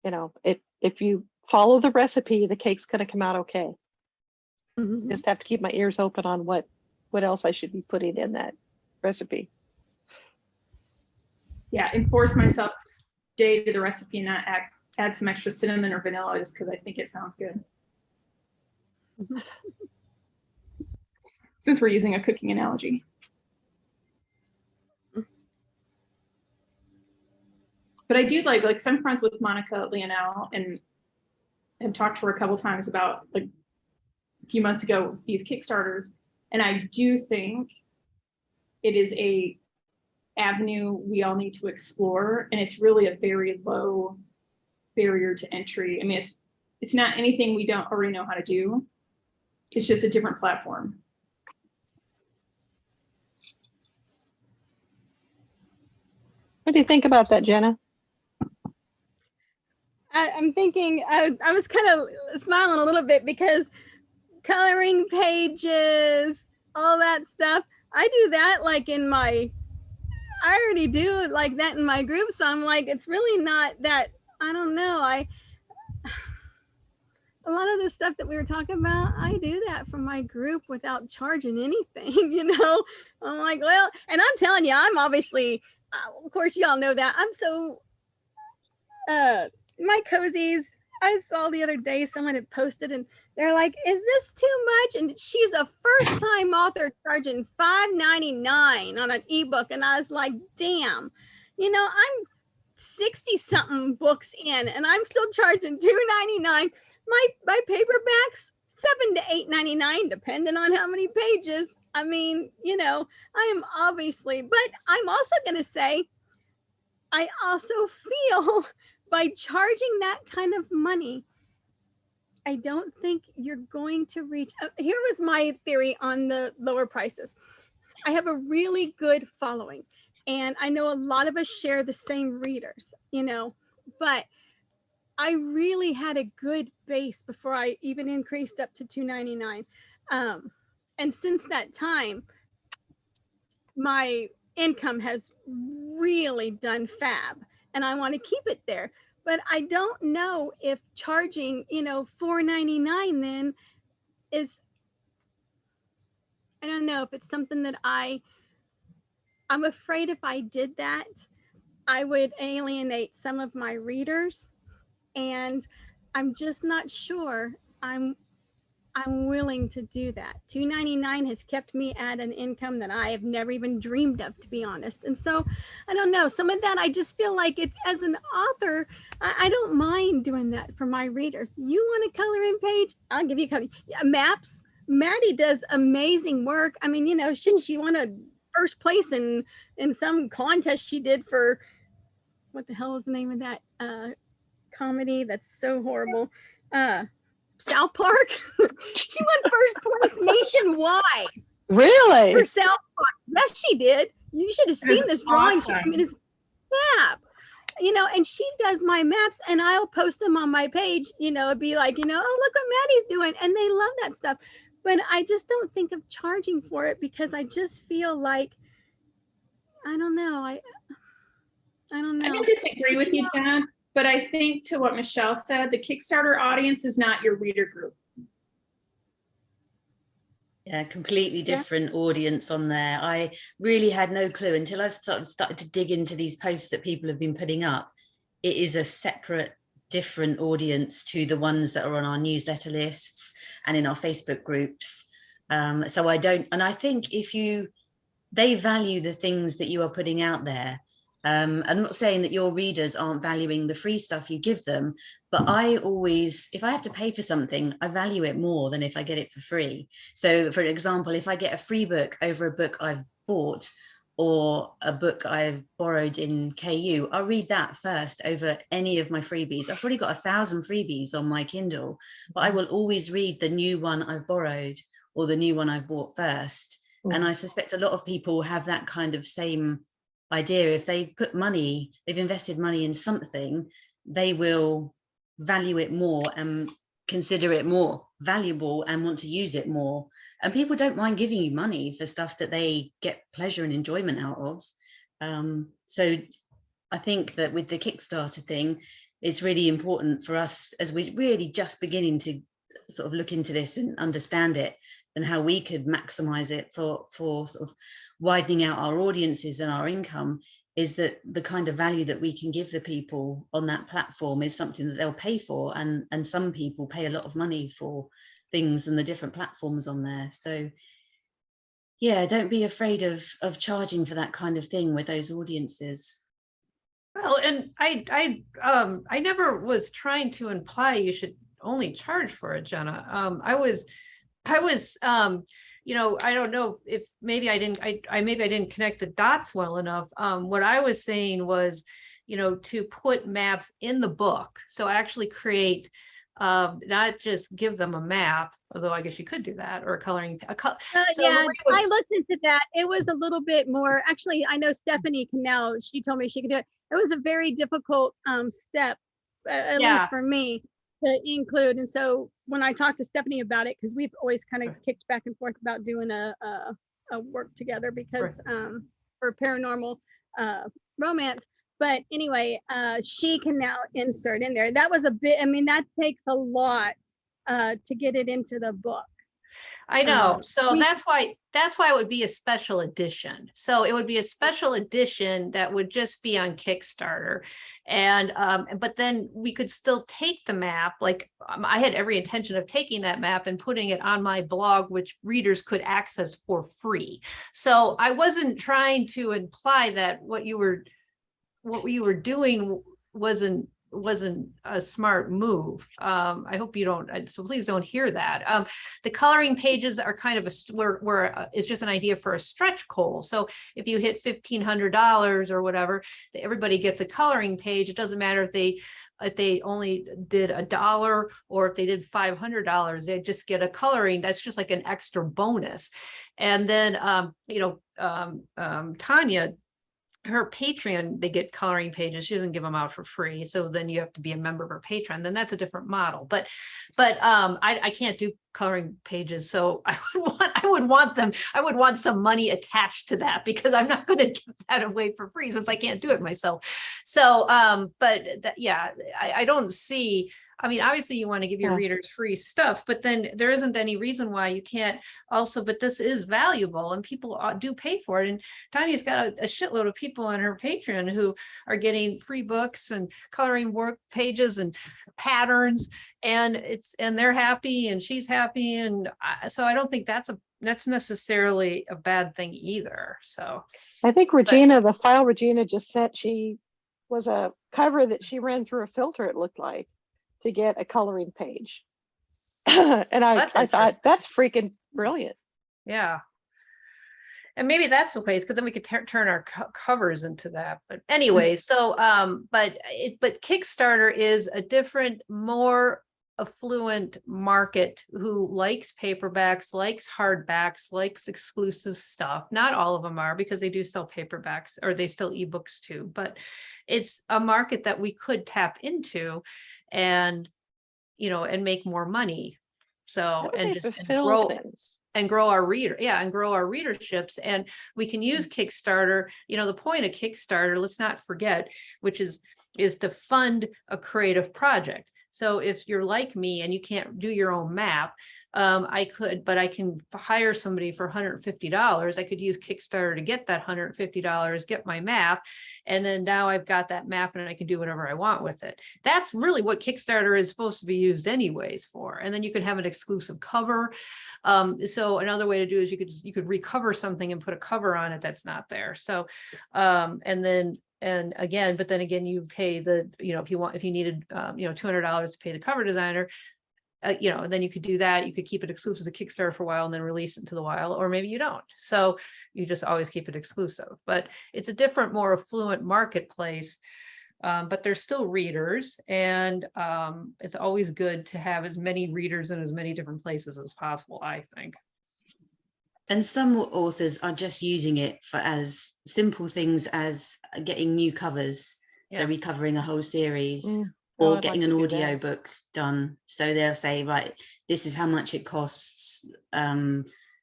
you know, if you follow the recipe, the cake's going to come out okay. Just have to keep my ears open on what else I should be putting in that recipe. Yeah, and force myself to stay to the recipe and not add some extra cinnamon or vanilla just because I think it sounds good. Since we're using a cooking analogy. But I do like some friends with Monica Leonel, and have talked to her a couple times about, like, a few months ago, these Kickstarters. And I do think it is a avenue we all need to explore. And it's really a very low barrier to entry. I mean, it's not anything we don't already know how to do. It's just a different platform. What do you think about that, Jenna? I'm thinking, I was kind of smiling a little bit because coloring pages, all that stuff, I do that like in my, I already do it like that in my group. So I'm like, it's really not that, I don't know. A lot of the stuff that we were talking about, I do that for my group without charging anything, you know? I'm like, well, and I'm telling you, I'm obviously, of course, y'all know that. I'm so, my cozies, I saw the other day someone had posted and they're like, is this too much? And she's a first time author charging $5.99 on an ebook. And I was like, damn, you know, I'm 60 something books in and I'm still charging $2.99. My paperbacks, $7 to $8.99, depending on how many pages. I mean, you know, I am obviously, but I'm also going to say, I also feel by charging that kind of money, I don't think you're going to reach. Here was my theory on the lower prices. I have a really good following, and I know a lot of us share the same readers, you know, but I really had a good base before I even increased up to $2.99. And since that time, my income has really done fab and I want to keep it there. But I don't know if charging, you know, $4.99 then is, I don't know if it's something that I'm afraid if I did that, I would alienate some of my readers. And I'm just not sure I'm willing to do that. $2.99 has kept me at an income that I have never even dreamed of, to be honest. And so I don't know, some of that I just feel like it's, as an author, I don't mind doing that for my readers. You want a coloring page? I'll give you a copy. Yeah, maps. Maddie does amazing work. I mean, you know, she won a first place in some contest she did for, what the hell is the name of that comedy that's so horrible? South Park. She won first place nationwide. Really? For South Park. Yes, she did. You should have seen this drawing. Awesome. I mean, it's fab. You know, and she does my maps and I'll post them on my page. You know, it'd be like, you know, oh, look what Maddie's doing. And they love that stuff. But I just don't think of charging for it because I just feel like, I don't know. I don't know. I can disagree with you, Jen, but I think to what Michelle said, the Kickstarter audience is not your reader group. Yeah, completely different audience on there. I really had no clue until I started to dig into these posts that people have been putting up. It is a separate, different audience to the ones that are on our newsletter lists and in our Facebook groups. So I don't, and I think they value the things that you are putting out there. I'm not saying that your readers aren't valuing the free stuff you give them, but I always, if I have to pay for something, I value it more than if I get it for free. So for example, if I get a free book over a book I've bought or a book I've borrowed in KU, I'll read that first over any of my freebies. I've probably got 1,000 freebies on my Kindle, but I will always read the new one I've borrowed or the new one I've bought first. And I suspect a lot of people have that kind of same idea. If they've invested money in something, they will value it more and consider it more valuable and want to use it more. And people don't mind giving you money for stuff that they get pleasure and enjoyment out of. So I think that with the Kickstarter thing, it's really important for us, as we're really just beginning to sort of look into this and understand it and how we could maximize it for sort of widening out our audiences and our income, is that the kind of value that we can give the people on that platform is something that they'll pay for. And some people pay a lot of money for things and the different platforms on there. So yeah, don't be afraid of charging for that kind of thing with those audiences. Well, and I never was trying to imply you should only charge for it, Jenna. I was you know, I don't know if maybe I didn't connect the dots well enough. What I was saying was, you know, to put maps in the book. So actually create not just give them a map, although I guess you could do that, or a coloring. So Yeah, Lorraine would- I looked into that. It was a little bit more, actually, I know Stephanie can now, she told me she could do it. It was a very difficult step, at Yeah. least for me, to include. And so when I talked to Stephanie about it, because we've always kind of kicked back and forth about doing a work together because for paranormal romance. But anyway, she can now insert in there. That was a bit, I mean, that takes a lot to get it into the book. I know. So we- that's why it would be a special edition. So it would be a special edition that would just be on Kickstarter. And but then we could still take the map. Like I had every intention of taking that map and putting it on my blog, which readers could access for free. So I wasn't trying to imply that what you were doing wasn't a smart move. I hope you don't, so please don't hear that. The coloring pages are kind of it's just an idea for a stretch goal. So if you hit $1,500 or whatever, everybody gets a coloring page. It doesn't matter if they only did $1 or if they did $500, they just get a coloring. That's just like an extra bonus. And then, Tanya, her Patreon, they get coloring pages. She doesn't give them out for free. So then you have to be a member of her Patreon. Then that's a different model. But I can't do coloring pages. So I would want some money attached to that, because I'm not going to give that away for free since I can't do it myself. So I don't see, I mean, obviously you want to give your readers free stuff, but then there isn't any reason why you can't also, but this is valuable and people do pay for it. And Tanya's got a shitload of people on her Patreon who are getting free books and coloring work pages and patterns, and they're happy and she's happy. And so I don't think that's necessarily a bad thing either. So I think Regina, the file Regina just sent, she was a cover that she ran through a filter, it looked like, to get a coloring page. And I thought that's freaking brilliant. Yeah. And maybe that's the case, because then we could turn our covers into that. But anyway, so but Kickstarter is a different, more affluent market who likes paperbacks, likes hardbacks, likes exclusive stuff. Not all of them are, because they do sell paperbacks, or they sell ebooks too, but it's a market that we could tap into and make more money. So and grow our readerships. And we can use Kickstarter. The point of Kickstarter, let's not forget, which is to fund a creative project. So if you're like me and you can't do your own map, I can hire somebody for $150. I could use Kickstarter to get that $150, get my map, and then now I've got that map and I can do whatever I want with it. That's really what Kickstarter is supposed to be used anyways for. And then you could have an exclusive cover. So another way to do is you could recover something and put a cover on it that's not there. So but then again, you pay if you needed $200 to pay the cover designer, then you could do that. You could keep it exclusive to Kickstarter for a while and then release it into the wild, or maybe you don't. So you just always keep it exclusive. But it's a different, more affluent marketplace. But there's still readers, and it's always good to have as many readers in as many different places as possible, I think. And some authors are just using it for as simple things as getting new covers. So recovering a whole series, or getting an audio book done. So they'll say, right, this is how much it costs.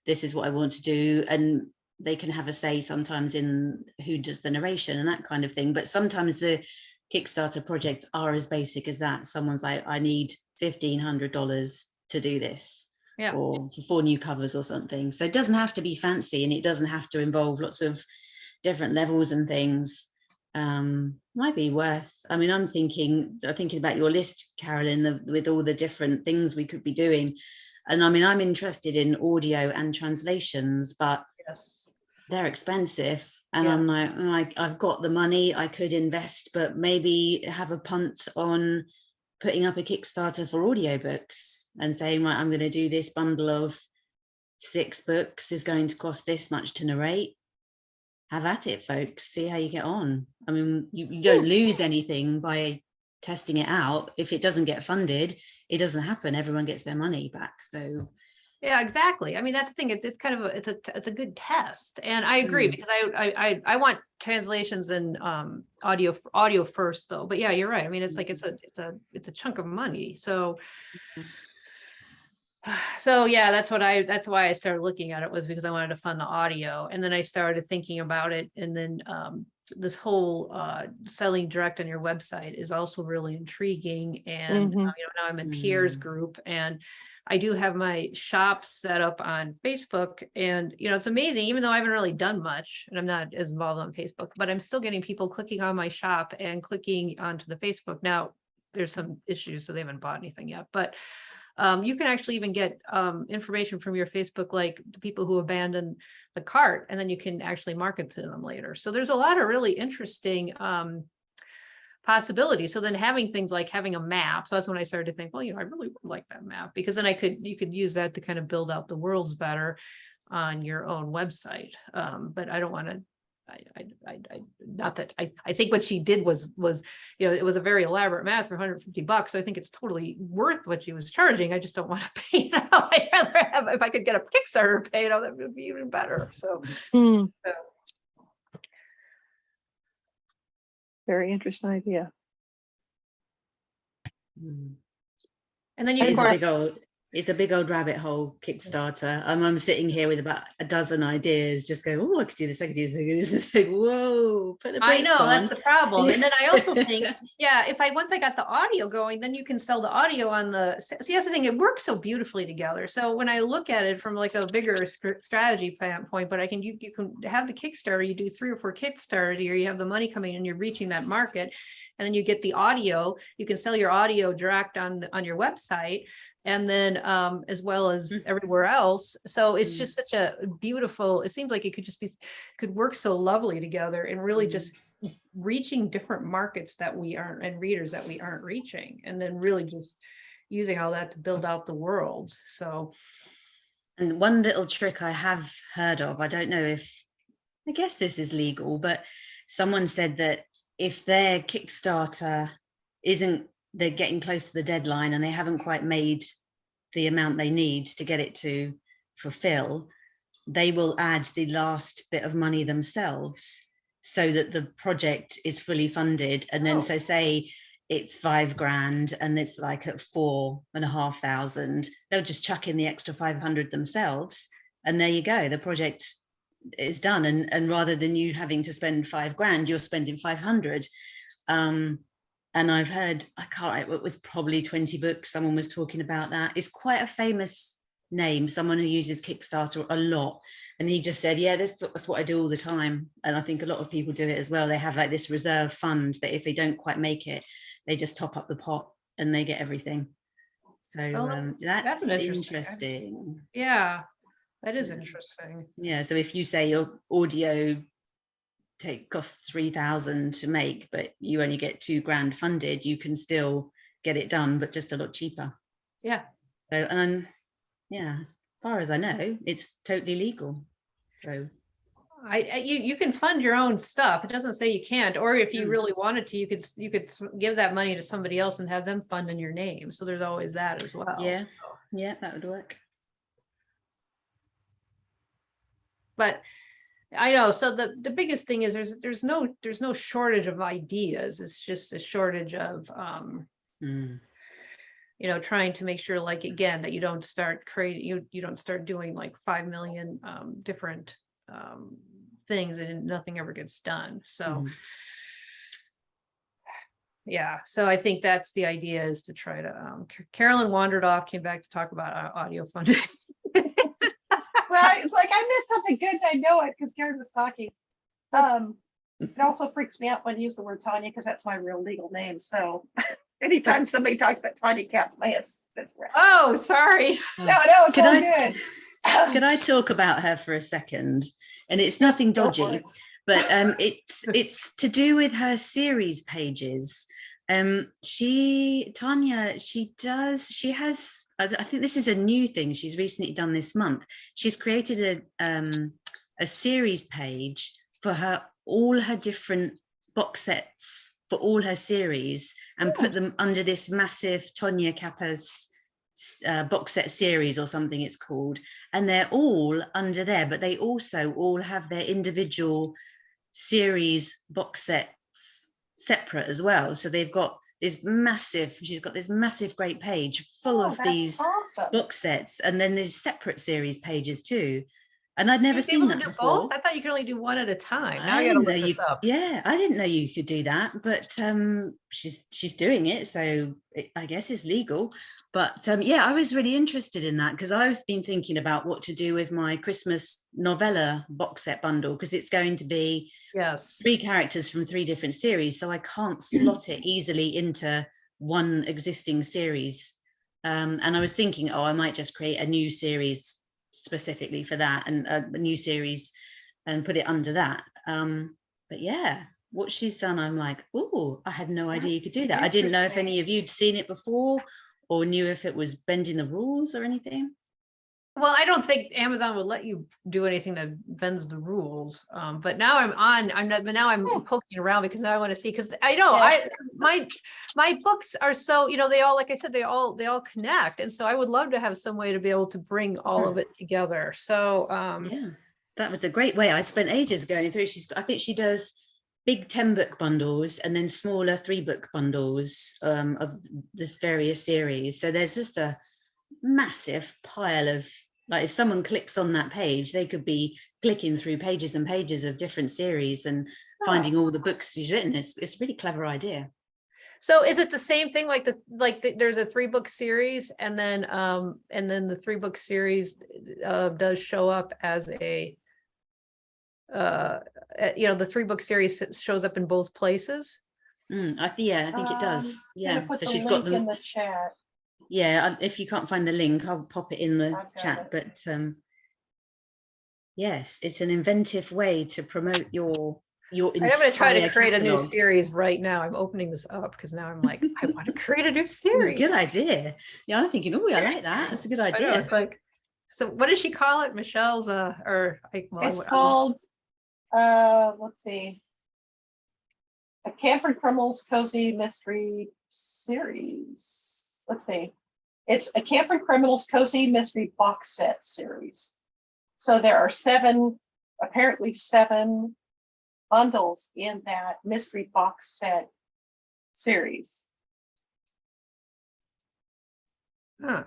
This is what I want to do. And they can have a say sometimes in who does the narration and that kind of thing. But sometimes the Kickstarter projects are as basic as that. Someone's like, I need $1,500 to do this. Or for 4 new covers or something. So it doesn't have to be fancy, and it doesn't have to involve lots of different levels and things. Might be worth, I mean, I'm thinking about your list, Carolyn, with all the different things we could be doing. And I mean, I'm interested in audio and translations, but they're expensive. And I'm like, I've got the money, I could invest, but maybe have a punt on putting up a Kickstarter for audiobooks and saying, right, I'm going to do this bundle of 6 books, is going to cost this much to narrate. Have at it, folks. See how you get on. I mean, you don't lose anything by testing it out. If it doesn't get funded, it doesn't happen. Everyone gets their money back. So Yeah, exactly. I mean, that's the thing. It's kind of it's a good test, and I agree because I want translations and audio first though. But yeah, you're right. I mean, it's like it's a chunk of money. So yeah, that's why I started looking at it, was because I wanted to fund the audio, and then I started thinking about it, and then this whole selling direct on your website is also really intriguing. And Mhm. now I'm in Pierre's group, and I do have my shop set up on Facebook, and it's amazing, even though I haven't really done much and I'm not as involved on Facebook, but I'm still getting people clicking on my shop and clicking onto the Facebook. Now there's some issues, so they haven't bought anything yet, but you can actually even get information from your Facebook, like the people who abandon the cart, and then you can actually market to them later. So there's a lot of really interesting possibilities. So then having things like having a map. So that's when I started to think, well, I really would like that map, because then you could use that to kind of build out the worlds better on your own website. But I don't want to. Not that I think what she did was it was a very elaborate math for $150. So I think it's totally worth what she was charging. I just don't want to pay it out. I'd rather have, if I could get a Kickstarter paid out, that would be even better. So, Hmm. so Very interesting idea. and then you It's can a big old rabbit hole, Kickstarter. I'm sitting here with about a dozen ideas, just going, oh, I could do this, I could do this, I could do this. It's like, whoa, put the brakes I know on. that's the problem. And then I also think, yeah, once I got the audio going, then you can sell the audio on the, see, that's the thing, it works so beautifully together. So when I look at it from like a bigger strategy point, but you can have the Kickstarter, you do 3 or 4 Kickstarter, or you have the money coming and you're reaching that market, and then you get the audio, you can sell your audio direct on your website, and then as well as everywhere else. So it's just such a beautiful, it seems like it could work so lovely together, and really just reaching different markets that we aren't, and readers that we aren't reaching, and then really just using all that to build out the world. So, and one little trick I have heard of, I don't know if, I guess this is legal, but someone said that if their Kickstarter they're getting close to the deadline and they haven't quite made the amount they need to get it to fulfill, they will add the last bit of money themselves so that the project is fully funded. And then, so say it's $5,000 and it's like at 4,500, they'll just chuck in the extra 500 themselves. And there you go, the project is done. And rather than you having to spend $5,000, you're spending 500. And I've heard, it was probably 20 books. Someone was talking about that. It's quite a famous name, someone who uses Kickstarter a lot. And he just said, yeah, that's what I do all the time. And I think a lot of people do it as well. They have like this reserve fund that if they don't quite make it, they just top up the pot and they get everything. So that's interesting. Yeah, that is interesting. Yeah, so if you say your audio costs 3,000 to make, but you only get $2,000 funded, you can still get it done, but just a lot cheaper. Yeah. So, and yeah, as far as I know, it's totally legal. So you can fund your own stuff. It doesn't say you can't, or if you really wanted to, you could give that money to somebody else and have them fund in your name. So there's always that as well. Yeah, so. Yeah, that would work. But I know. So the biggest thing is there's no shortage of ideas. It's just a shortage of trying to make sure, like, again, that you don't start creating, you don't start doing like 5 million different things and nothing ever gets done. So yeah, so I think that's the idea, is to try to Carolyn wandered off, came back to talk about audio funding. Well, it's like I missed something good. I know it because Karen was talking. It also freaks me out when you use the word Tanya, because that's my real legal name. So anytime somebody talks about Tanya Katz, my head's right. Oh, sorry. No, it's all good. Could I talk about her for a second? And it's nothing dodgy, but it's to do with her series pages. I think this is a new thing she's recently done this month. She's created a series page for all her different box sets for all her series and put them under this massive Tonya Kappa's box set series or something it's called, and they're all under there, but they also all have their individual series box sets separate as well. So they've got this massive, she's got this massive great page full of these box sets, and then there's separate series pages too. And I'd never seen that before. I thought you could only do one at a time. Now I I gotta didn't look know this you, up. yeah, I didn't know you could do that, but she's doing it, so I guess it's legal. But yeah, I was really interested in that because I've been thinking about what to do with my Christmas novella box set bundle, because it's going to be 3 characters from 3 different series, so I can't slot it easily into one existing series. And I was thinking, oh, I might just create a new series specifically for that, and a new series, and put it under that. But yeah, what she's done, I'm like, oh, I had no idea you could do that. I didn't know if any of you'd seen it before or knew if it was bending the rules or anything. Well, I don't think Amazon would let you do anything that bends the rules. But now I'm poking around because now I want to see, because I know my books are so, they all, like I said, they all connect. And so I would love to have some way to be able to bring all of it together. So yeah, that was a great way. I spent ages going through. I think she does big 10-book bundles and then smaller 3-book bundles of this various series. So there's just a massive pile of, like, if someone clicks on that page, they could be clicking through pages and pages of different series and finding all the books she's written. It's a really clever idea. So is it the same thing, like there's a 3-book series, and then the 3-book series does show up as a the 3-book series shows up in both places? I think it does. Yeah, put so the she's link got them in the chat. Yeah, if you can't find the link, I'll pop it in the chat. But yes, it's an inventive way to promote your entire I'm going to try to create catalog. a new series right now. I'm opening this up because now I'm like, I want to create a new It's series. a good idea. Yeah, I'm thinking, oh, I like that. That's a good idea. It's like, so what does she call it? Michelle's It's called let's see, a Camper Criminals Cozy Mystery Series. Let's see, it's a Camper Criminals Cozy Mystery Box Set Series. So there are apparently seven bundles in that mystery box set series. Huh.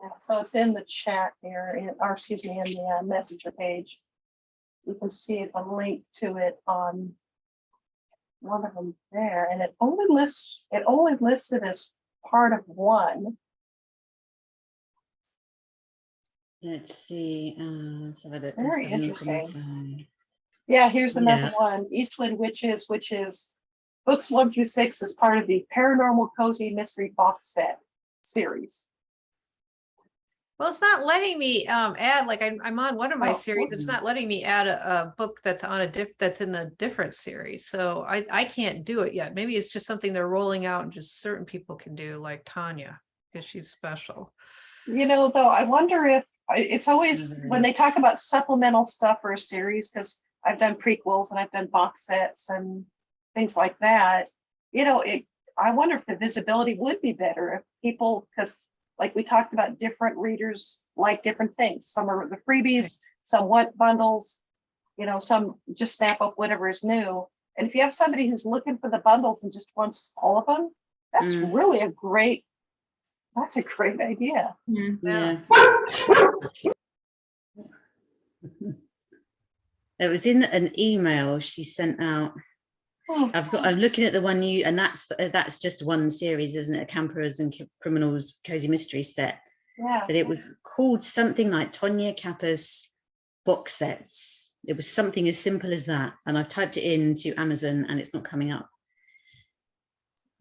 Yeah, so it's in the chat here, in the messenger page. You can see a link to it on one of them there, and it only lists it as part of one. Let's see. Let's have a look. Very Let's have a look on my interesting. phone. Yeah, here's another one. Eastwind Witches, which is books 1 through 6 as part of the Paranormal Cozy Mystery Box Set series. Well, it's not letting me add, like I'm on one of my series. It's not letting me add a book that's on that's in a different series. So I can't do it yet. Maybe it's just something they're rolling out and just certain people can do, like Tanya, because she's special. Though, I wonder if it's always when they talk about supplemental stuff for a series, because I've done prequels and I've done box sets and things like that. I wonder if the visibility would be better if people, because like we talked about, different readers like different things. Some are the freebies, some want bundles, some just snap up whatever is new. And if you have somebody who's looking for the bundles and just wants all of them, that's really a great idea. Yeah. It was in an email she sent out. I'm looking at the one and that's just one series, isn't it? A Campers and Criminals Cozy Mystery Set. Yeah. But it was called something like Tonya Kappa's box sets. It was something as simple as that. And I've typed it into Amazon and it's not coming up.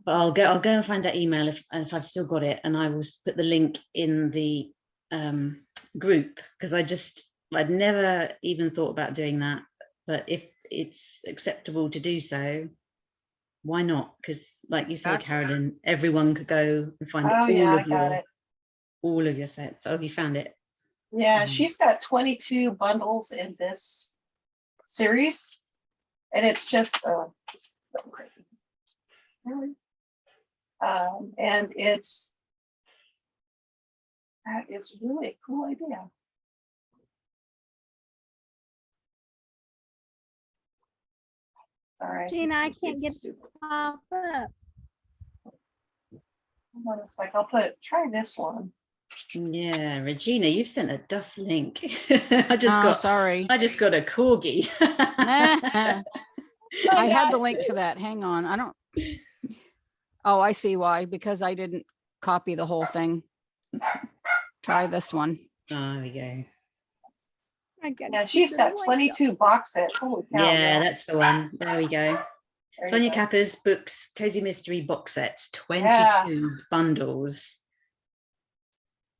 But I'll go and find that email if I've still got it, and I will put the link in the group, because I'd never even thought about doing that. But if it's acceptable to do so, why not? Because like you say, Carolyn, everyone could go and find all of your sets. Oh, you found it? Yeah, she's got 22 bundles in this series, and it's just so crazy. Really? And that is really a cool idea. All right. Gina, I can't get Stupid. pop up. Hold on a sec. I'll try this one. Yeah, Regina, you've sent a duff link. Sorry. I just got a corgi. I had the link to that. Hang on. I don't. Oh, I see why. Because I didn't copy the whole thing. Try this one. Oh, there we go. I got Yeah, she's got 22 box sets. Holy cow. Yeah, that's the one. There we go. There you Tonya go. Kappa's books, Cozy Mystery box sets, 22 Yeah. bundles.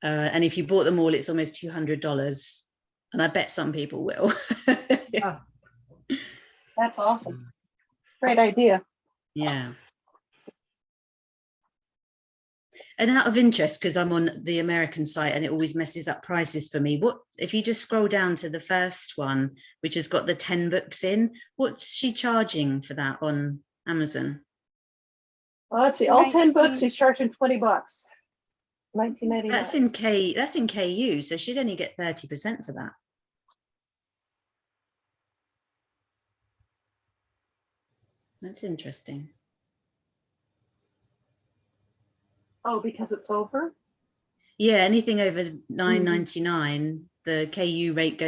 And if you bought them all, it's almost $200. And I bet some people will. That's awesome. Great idea. Yeah. And out of interest, because I'm on the American site and it always messes up prices for me, what if you just scroll down to the first one, which has got the 10 books in, what's she charging for that on Amazon? Well, let's see. All 10 books, 19. he's charging $20. $19.99. That's in KU, so she'd only get 30% for that. That's interesting. Oh, because it's over? Yeah, anything over $9.99, the KU rate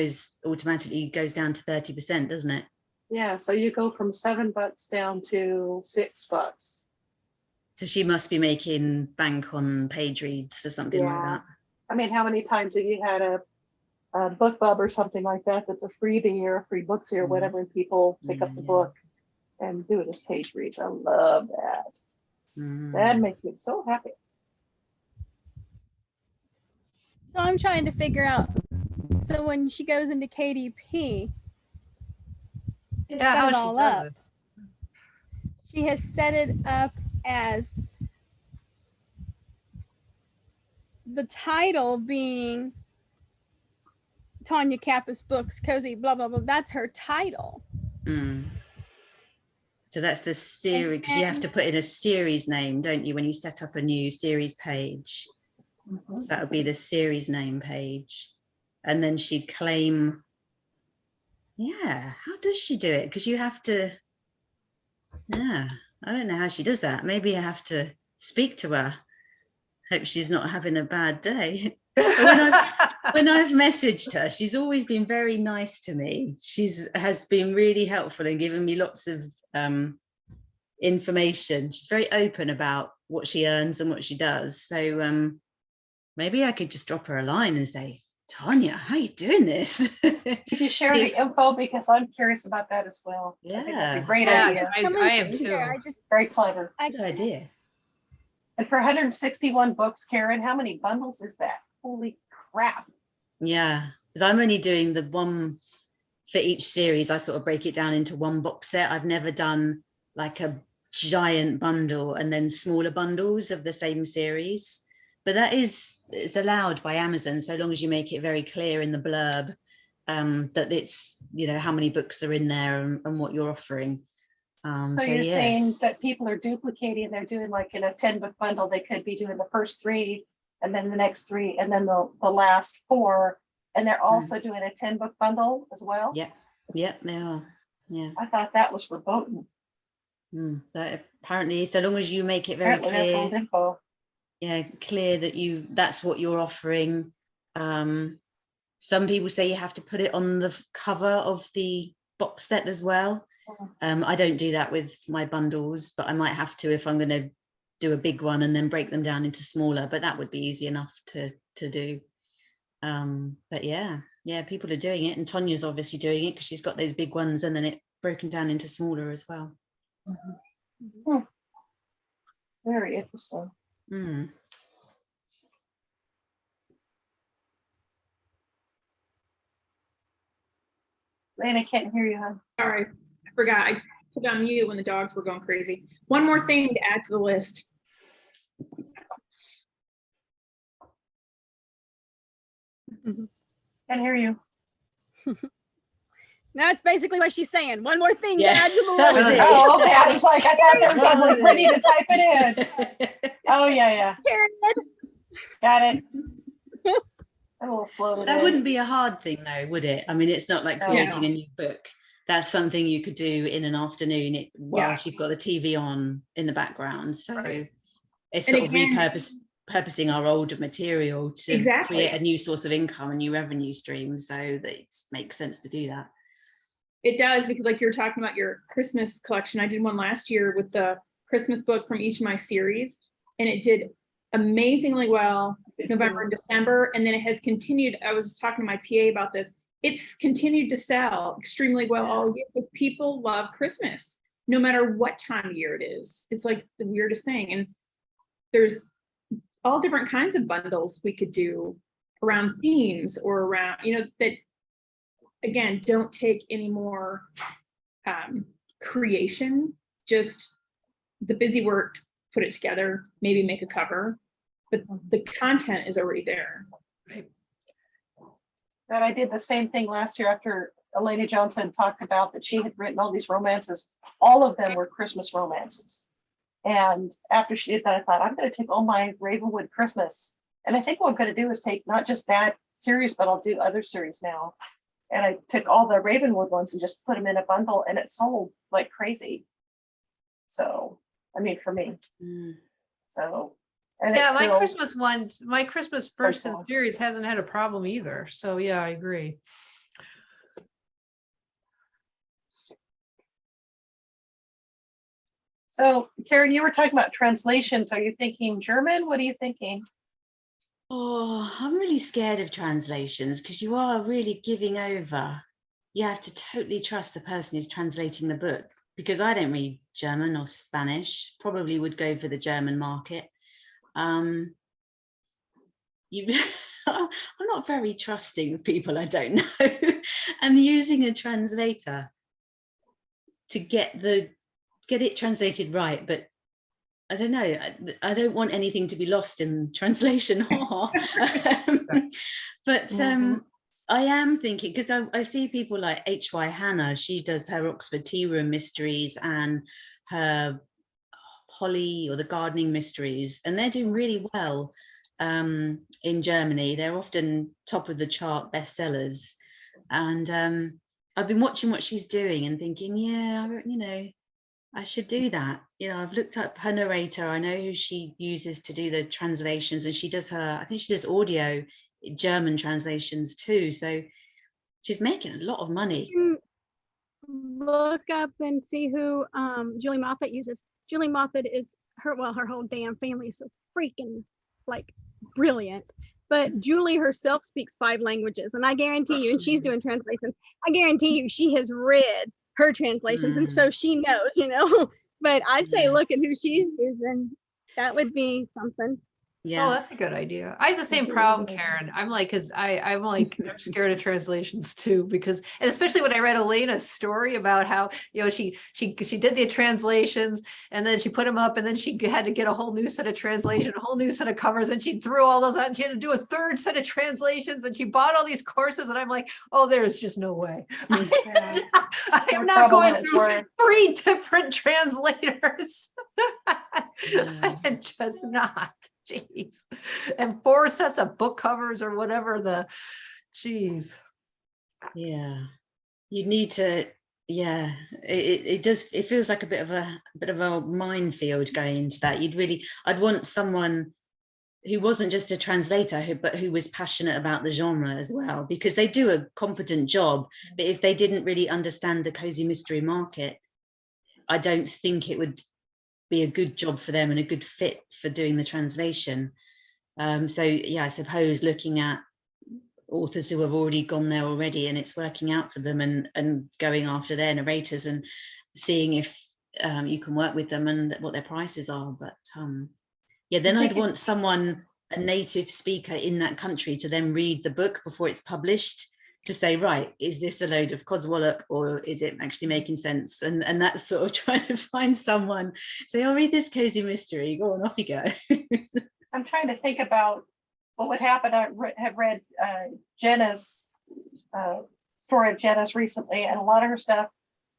automatically goes down to 30%, doesn't it? Yeah, so you go from $7 down to $6. So she must be making bank on page reads for something like Yeah. that. I mean, how many times have you had a book club or something like that that's a freebie or a free booksy or whatever, and people pick up the Yeah. book and do it as page reads? I love that. That makes me so happy. So I'm trying to figure out. So when she goes into KDP, to Yeah, set how it she all does up, it. she has set it up as the title being Tonya Kappa's books, cozy, blah blah blah. That's her title. So that's the series, because you have to put in a series name, don't you, when you set up a new series page? So that would be the series name page. And then she'd claim, yeah, how does she do it? Because you have to, yeah, I don't know how she does that. Maybe I have to speak to her. Hope she's not having a bad day. When I've messaged her, she's always been very nice to me. Has been really helpful and given me lots of information. She's very open about what she earns and what she does. So maybe I could just drop her a line and say, Tonya, how are you doing this? Could you share the info, because I'm curious about that as well. I think that's a Yeah. great Yeah, idea. I am Here, too. I just Very clever. I Good can't- idea. And for 161 books, Karen, how many bundles is that? Holy crap. Yeah, because I'm only doing the one for each series. I sort of break it down into one box set. I've never done like a giant bundle and then smaller bundles of the same series. But it's allowed by Amazon, so long as you make it very clear in the blurb that it's, how many books are in there and what you're offering. So you're saying that people are duplicating, they're doing like in a 10-book bundle, they could be doing the first 3 and then the next 3 and then the last 4. And they're also doing a 10-book bundle as well? Yeah, they are. Yeah. I thought that was verboten. So apparently, so long as you make it very Apparently that's old clear, info. clear that that's what you're offering. Some people say you have to put it on the cover of the box set as well. I don't do that with my bundles, but I might have to if I'm going to do a big one and then break them down into smaller, but that would be easy enough to do. But yeah, people are doing it, and Tonya's obviously doing it because she's got those big ones and then it broken down into smaller as well. Very interesting. Lane, I can't hear you, hon. Sorry, I forgot. I put on mute when the dogs were going crazy. One more thing to add to the list. Can't hear you. That's basically what she's saying. One more thing Yeah, to add to the that was list. it. Oh, okay. I was like, I thought there was I'm like ready to type it in. Oh yeah. Karen, Got it. I'm a little slow today. That wouldn't be a hard thing though, would it? I mean, it's not like No. creating a new book. That's something you could do in an afternoon whilst you've got the TV on in the background. So Right. it's And sort of again- repurposing our older material to Exactly. create a new source of income, a new revenue stream. So that it makes sense to do that. It does, because like you're talking about your Christmas collection. I did one last year with the Christmas book from each of my series, and it did amazingly well November and December. And then it has continued. I was talking to my PA about this. It's continued to sell extremely well all year because people love Christmas, no matter what time of year it is. It's like the weirdest thing. And there's all different kinds of bundles we could do around themes or around, that again, don't take any more creation, just the busy work, put it together, maybe make a cover, but the content is already there. And I did the same thing last year after Elena Johnson talked about that she had written all these romances. All of them were Christmas romances. And after she did that, I thought, I'm going to take all my Ravenwood Christmas. And I think what I'm going to do is take not just that series, but I'll do other series now. And I took all the Ravenwood ones and just put them in a bundle, and it sold like crazy. So, I mean, for me. So, and Yeah, it's my still, Christmas ones, my Christmas first fun. series hasn't had a problem either. So yeah, I agree. so Karen, you were talking about translations. Are you thinking German? What are you thinking? Oh, I'm really scared of translations because you are really giving over. You have to totally trust the person who's translating the book, because I don't read German or Spanish, probably would go for the German market. I'm not very trusting of people I don't know, and using a translator to get it translated right, but I don't know. I don't want anything to be lost in translation. But I am thinking, because I see people like H.Y. Hannah. She does her Oxford Tea Room mysteries and her Polly or the gardening mysteries, and they're doing really well in Germany. They're often top of the chart bestsellers. And I've been watching what she's doing and thinking, yeah, I should do that. I've looked up her narrator. I know who she uses to do the translations, and I think she does audio German translations too. So she's making a lot of money. Look up and see who Julie Moffat uses. Julie Moffat is her whole damn family is so freaking like brilliant. But Julie herself speaks 5 languages, and I guarantee you, and she's doing translations, I guarantee you she has read her translations, and so she knows, but I'd say look at who she's using. That would be something. Oh, that's a good idea. I have the same problem, Karen. I'm like, because I'm scared of translations too, because, and especially when I read Elena's story about how, she did the translations and then she put them up, and then she had to get a whole new set of translation, a whole new set of covers, and she threw all those out, and she had to do a 3rd set of translations, and she bought all these courses, and I'm like, oh, there's just no way. I am not going through 3 different translators. I'm just not. Jeez. And 4 sets of book covers or whatever geez. Yeah, you need to, it feels like a bit of a minefield going into that. I'd want someone who wasn't just a translator, but who was passionate about the genre as well, because they do a competent job. But if they didn't really understand the cozy mystery market, I don't think it would be a good job for them and a good fit for doing the translation. So yeah, I suppose looking at authors who have already gone there already and it's working out for them, and going after their narrators and seeing if you can work with them and what their prices are. But then I'd want a native speaker in that country to then read the book before it's published, to say, right, is this a load of codswallop or is it actually making sense? And that's sort of trying to find someone, say, I'll read this cozy mystery, go on, off you go. I'm trying to think about what would happen. I have read Jenna's store at Jenna's recently, and a lot of her stuff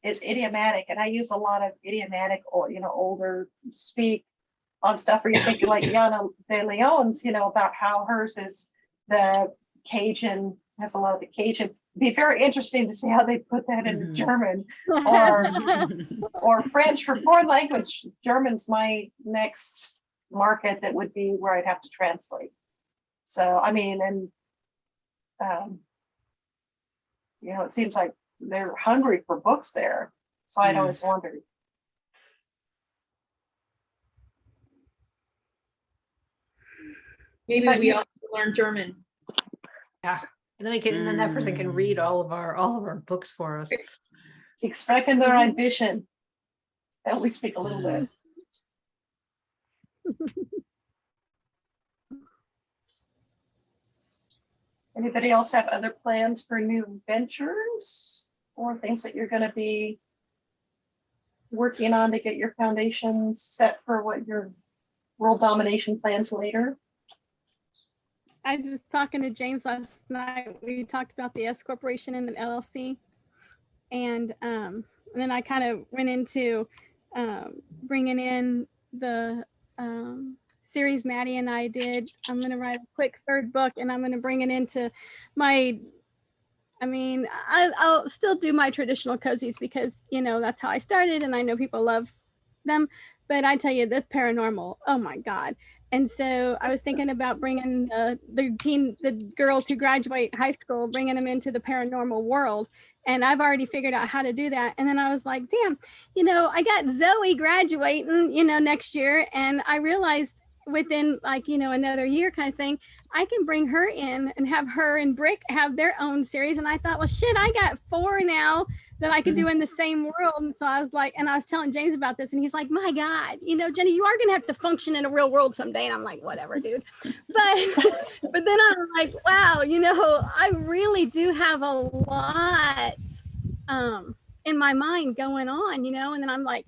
is idiomatic, and I use a lot of idiomatic or older speak on stuff where you think like Yana de Leon's, about how hers is the Cajun, has a lot of the Cajun. It'd be very interesting to see how they put that into German or French. For foreign language, German's my next market that would be where I'd have to translate. So, I mean, and it seems like they're hungry for books there. So I'd always wondered. Maybe we all learn German. Yeah. And then and then that person can read all of our books for us. Ich spreche nur ein bisschen. I only speak a little bit. Anybody else have other plans for new ventures or things that you're going to be working on to get your foundation set for what your world domination plans later? I was talking to James last night. We talked about the S corporation and an LLC, and then I kind of went into bringing in the series Maddie and I did. I'm going to write a quick third book, and I'm going to bring it into my. I mean, I'll still do my traditional cozies because that's how I started, and I know people love them. But I tell you, the paranormal, oh my God. And so I was thinking about bringing the girls who graduate high school, bringing them into the paranormal world. And I've already figured out how to do that. And then I was like, damn, I got Zoe graduating, next year. And I realized within another year kind of thing, I can bring her in and have her and Brick have their own series. And I thought, well, shit, I got 4 now that I could do in the same world. And so I was like, and I was telling James about this, and he's like, my God, Jenny, you are going to have to function in a real world someday. And I'm like, whatever, dude. But then I'm like, wow, I really do have a lot in my mind going on, and then I'm like,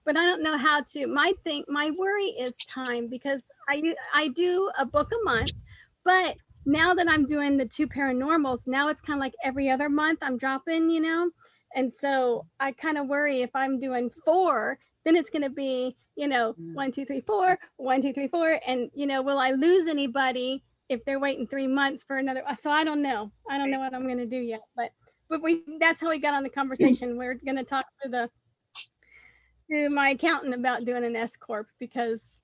but I don't know how to. My worry is time, because I do a book a month, but now that I'm doing the 2 paranormals, now it's kind of like every other month I'm dropping, and so I kind of worry if I'm doing 4, then it's going to be, 1, 2, 3, 4, 1, 2, 3, 4. And, will I lose anybody if they're waiting 3 months for another? So I don't know. I don't know what I'm going to do yet, but that's how we got on the conversation. We're going to talk to my accountant about doing an S Corp because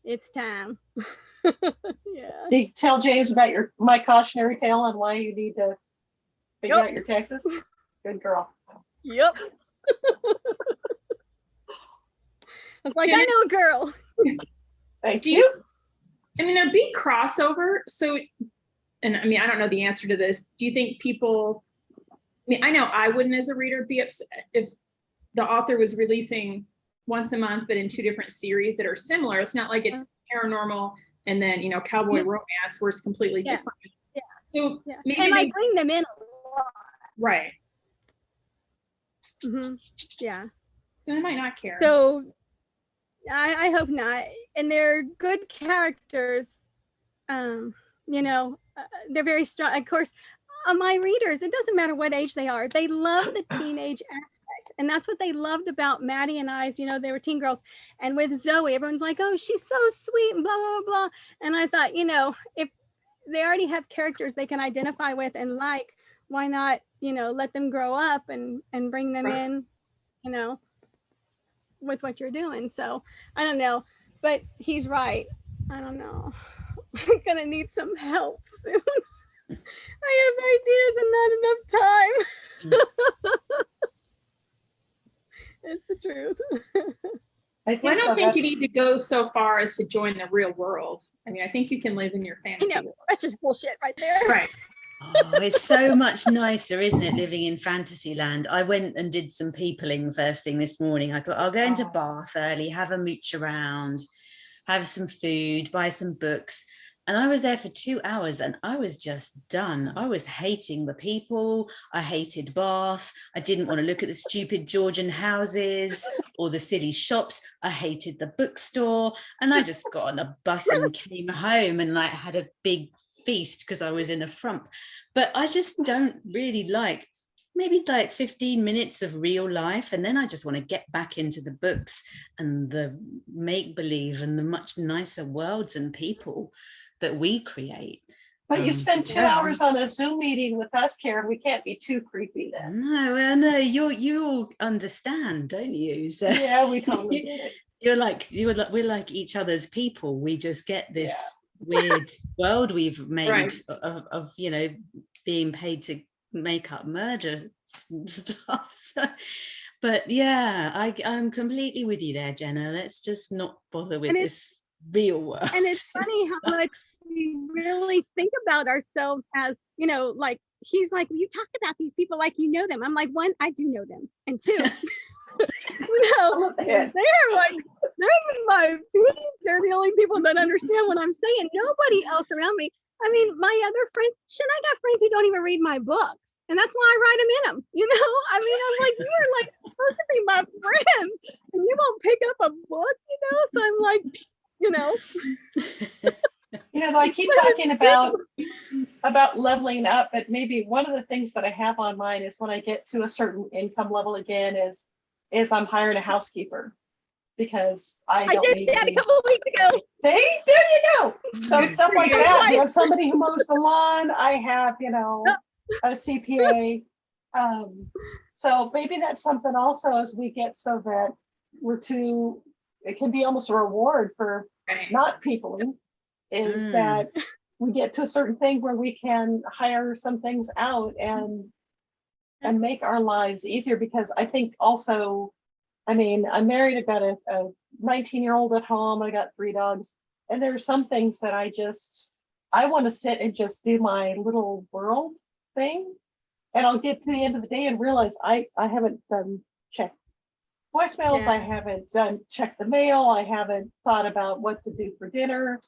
it's time. Yeah. Did you tell James about my cautionary tale on why you need to figure out your taxes? Good girl. Yep. I was like, I know a girl. Thank you. I mean, there'd be crossover. So, and I mean, I don't know the answer to this. Do you think people, I know I wouldn't as a reader be upset if the author was releasing once a month, but in 2 different series that are similar. It's not like it's paranormal and then, cowboy romance where it's completely different. Yeah. So maybe and I bring them in a lot. Right. Mm-hmm. Yeah. So I might not care. So I hope not. And they're good characters. They're very strong. Of course, my readers, it doesn't matter what age they are. They love the teenage aspect. And that's what they loved about Maddie and I. They were teen girls. And with Zoe, everyone's like, oh, she's so sweet and blah, blah, blah. And I thought, if they already have characters they can identify with and like, why not, let them grow up and bring them in, with what you're doing. So I don't know, but he's right. I don't know. I'm gonna need some help soon. I have ideas and not enough time. It's the truth. I don't think you need to go so far as to join the real world. I mean, I think you can live in your fantasy world. That's just bullshit right there. Right. Oh, it's so much nicer, isn't it, living in fantasy land? I went and did some peopling first thing this morning. I thought I'll go into Bath early, have a mooch around, have some food, buy some books. And I was there for 2 hours and I was just done. I was hating the people. I hated Bath. I didn't want to look at the stupid Georgian houses or the silly shops. I hated the bookstore. And I just got on a bus and came home and had a big feast because I was in a frump. But I just don't really like, maybe like 15 minutes of real life, and then I just want to get back into the books and the make-believe and the much nicer worlds and people that we create. But you spend So 2 hours on a Zoom meeting with us, Karen. We can't be too creepy then. no, well, no, you all understand, don't you? So Yeah, we totally get it. we're like each other's people. We just get this weird world we've made Right. of being paid to make up murder stuff. So, but yeah, I'm completely with you there, Jenna. Let's just not bother with this real world. And it's funny how much we really think about ourselves as, you know, like he's like, well, you talk about these people like you know them. I'm like, one, I do know them, and two, they're like, they're my peeps. They're the only people that understand what I'm saying. Nobody else around me. I mean, my other friends, I got friends who don't even read my books, and that's why I write them in them. You know, I mean, I'm like, you're like supposed to be my friends, and you won't pick up a book, you know. So I'm like, you know. I keep talking about leveling up, but maybe one of the things that I have on mine is when I get to a certain income level again is I'm hiring a housekeeper, because I don't did need that to a couple of weeks ago. there you go. So stuff like that. You have somebody who mows the lawn. I have, a CPA. So maybe that's something also as we get so that it can be almost a reward for not peopling, is that we get to a certain thing where we can hire some things out and make our lives easier. Because I think also, I mean, I'm married, I've got a 19-year-old at home, I got 3 dogs, and there are some things that I want to sit and just do my little world thing. And I'll get to the end of the day and realize I haven't done check voicemails, I haven't checked the mail, I haven't thought about what to do for dinner,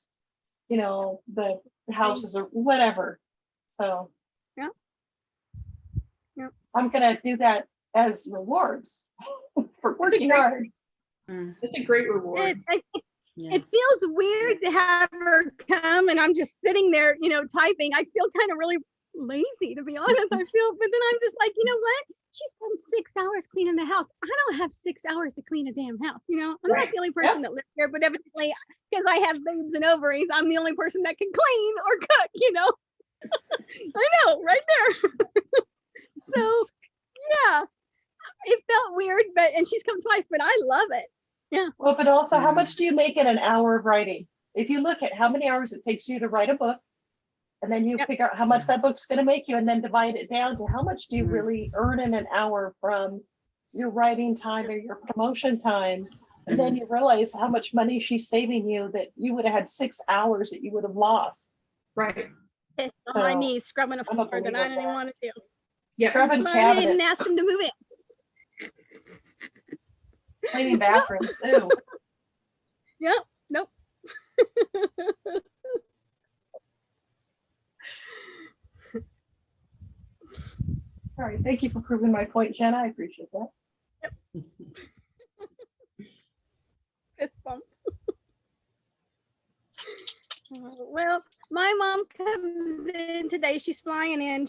the houses or whatever. So I'm gonna do that as rewards for working hard. It's a great reward. It feels weird to have her come and I'm just sitting there, typing. I feel kind of really lazy, to be honest. But then I'm just like, you know what? She spends 6 hours cleaning the house. I don't have 6 hours to clean a damn house. I'm not the only person that lives here, but evidently, because I have boobs and ovaries, I'm the only person that can clean or cook, I know, right there. So, yeah, it felt weird, and she's come twice, but I love it. Yeah. Well, but also, how much do you make in an hour of writing? If you look at how many hours it takes you to write a book, and then you figure out how much that book's going to make you, and then divide it down to how much do you really earn in an hour from your writing time or your promotion time. And then you realize how much money she's saving you that you would have had 6 hours that you would have lost. Right. It's on my knees scrubbing a floor that I didn't want to do. Scrubbing I cabinets. didn't ask him to move it. Cleaning bathrooms too. Yep. Nope. All right. Thank you for proving my point, Jenna. I appreciate that. Yep. Fist bump. Well, my mom comes in today. She's flying in.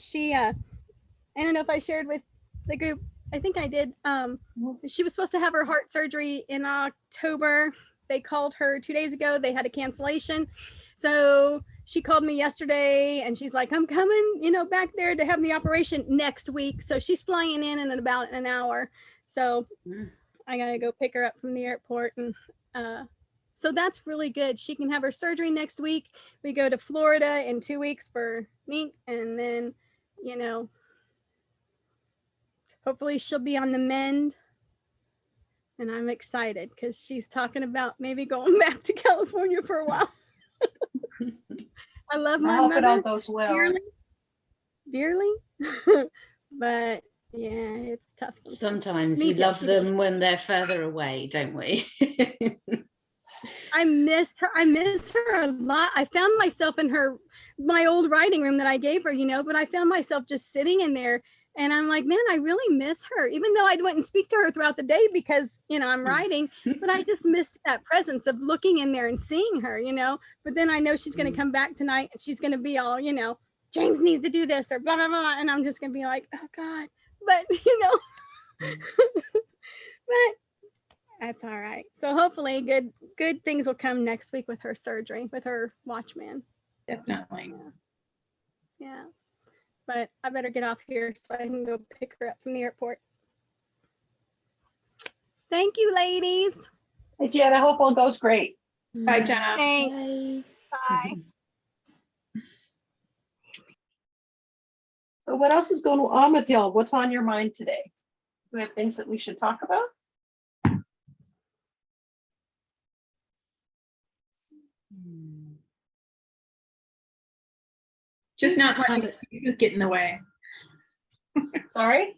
I don't know if I shared with the group. I think I did. She was supposed to have her heart surgery in October. They called her 2 days ago. They had a cancellation. So she called me yesterday and she's like, I'm coming, back there to have the operation next week. So she's flying in about an hour. So I got to go pick her up from the airport. And so that's really good. She can have her surgery next week. We go to Florida in 2 weeks for Nink. And then, hopefully she'll be on the mend. And I'm excited because she's talking about maybe going back to California for a while. I love my hope it all mother goes well. dearly. But yeah, it's tough. Sometimes we love them when they're further away, don't we? I miss her a lot. I found myself in my old writing room that I gave her, but I found myself just sitting in there And I'm like, man, I really miss her, even though I wouldn't speak to her throughout the day because, I'm writing, but I just missed that presence of looking in there and seeing her, but then I know she's going to come back tonight and she's going to be all, James needs to do this or blah, blah, blah. And I'm just going to be like, oh God, but, but that's all right. So hopefully good things will come next week with her surgery, with her Watchman. Definitely. Yeah. But I better get off here so I can go pick her up from the airport. Thank you, ladies. Hey, Jen, I hope all goes great. Bye, Jenna. Thanks. Bye. So what else is going on with y'all? What's on your mind today? Do we have things that we should talk about? Just not letting excuses get in the way. Sorry?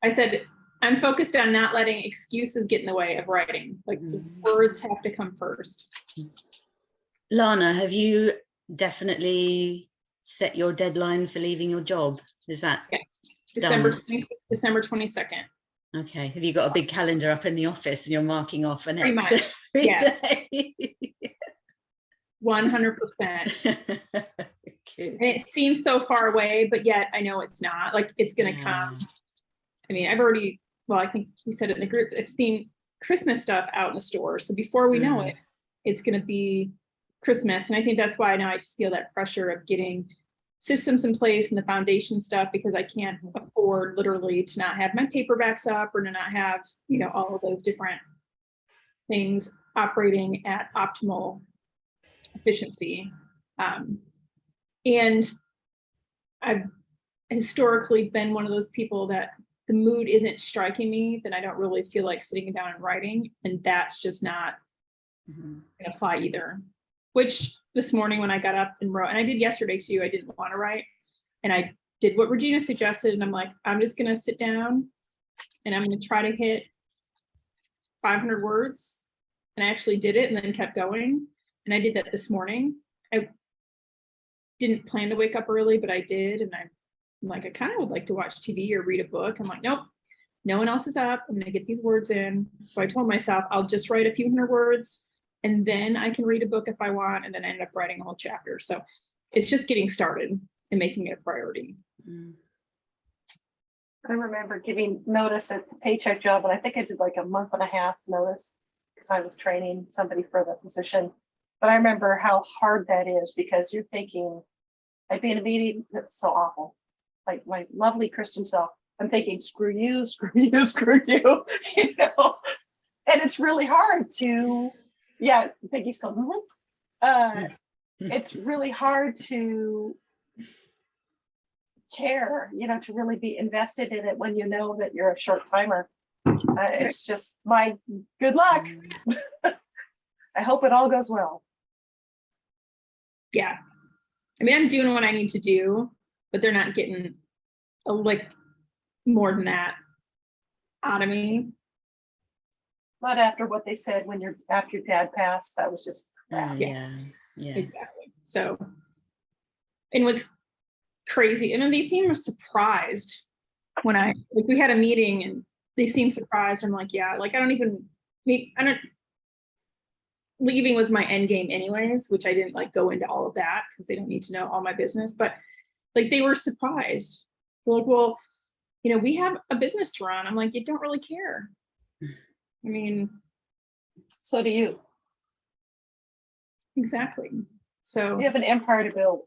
I said, I'm focused on not letting excuses get in the way of writing. Like the words have to come first. Lana, have you definitely set your deadline for leaving your job? Is that December done? December 22nd. Okay. Have you got a big calendar up in the office and you're marking off an Pretty X much, every yeah. day? 100%. Good. And it seems so far away, but yet I know it's not. Like it's gonna come. I mean, I've already, well, I think we said it in the group, I've seen Christmas stuff out in the store. So before we know it, it's gonna be Christmas. And I think that's why now I just feel that pressure of getting systems in place and the foundation stuff, because I can't afford literally to not have my paperbacks up or to not have, all of those different things operating at optimal efficiency. And I've historically been one of those people that the mood isn't striking me, then I don't really feel like sitting down and writing. And that's just not gonna fly either. Which this morning when I got up and wrote, and I did yesterday too, I didn't want to write. And I did what Regina suggested. And I'm like, I'm just gonna sit down and I'm gonna try to hit 500 words. And I actually did it and then kept going. And I did that this morning. I didn't plan to wake up early, but I did. And I'm like, I kind of would like to watch TV or read a book. I'm like, nope, no one else is up. I'm going to get these words in. So I told myself, I'll just write a few hundred words and then I can read a book if I want. And then I ended up writing a whole chapter. So it's just getting started and making it a priority. I remember giving notice at the paycheck job, and I think I did like a month and a half notice because I was training somebody for the position. But I remember how hard that is because you're thinking, I'd be in a meeting that's so awful. Like my lovely Christian self, I'm thinking, screw you, screw you, screw you, And it's really hard to, Peggy's going, it's really hard to care, to really be invested in it when you know that you're a short timer. It's just my good luck. I hope it all goes well. Yeah. I mean, I'm doing what I need to do, but they're not getting like more than that out of me. Not after what they said after your dad passed. That was just Yeah. Exactly. So, and what's crazy, and then they seem surprised when we had a meeting and they seemed surprised. I'm like, yeah, like leaving was my end game anyways, which I didn't like go into all of that because they don't need to know all my business, but like they were surprised. They're like, well, we have a business to run. I'm like, you don't really care. I mean, so do you. Exactly. So you have an empire to build.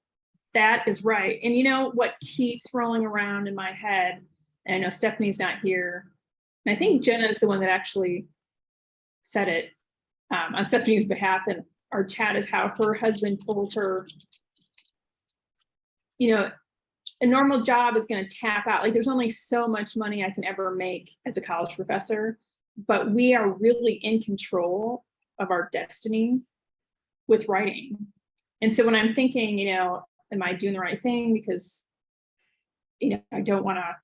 That is right. And what keeps rolling around in my head, and I know Stephanie's not here, and I think Jenna is the one that actually said it on Stephanie's behalf in our chat, is how her husband told her, a normal job is going to tap out. Like there's only so much money I can ever make as a college professor, but we are really in control of our destiny with writing. And so when I'm thinking, am I doing the right thing? Because, I don't want to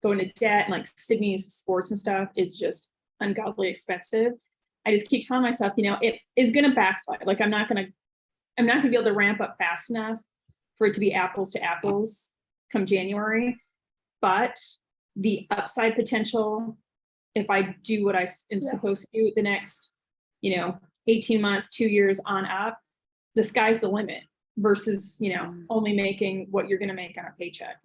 go into debt, and like Sydney's sports and stuff is just ungodly expensive. I just keep telling myself, it is going to backslide. Like I'm not going to be able to ramp up fast enough for it to be apples to apples come January, but the upside potential, if I do what I am supposed to do the next, 18 months, 2 years on up, the sky's the limit versus, only making what you're going to make on a paycheck.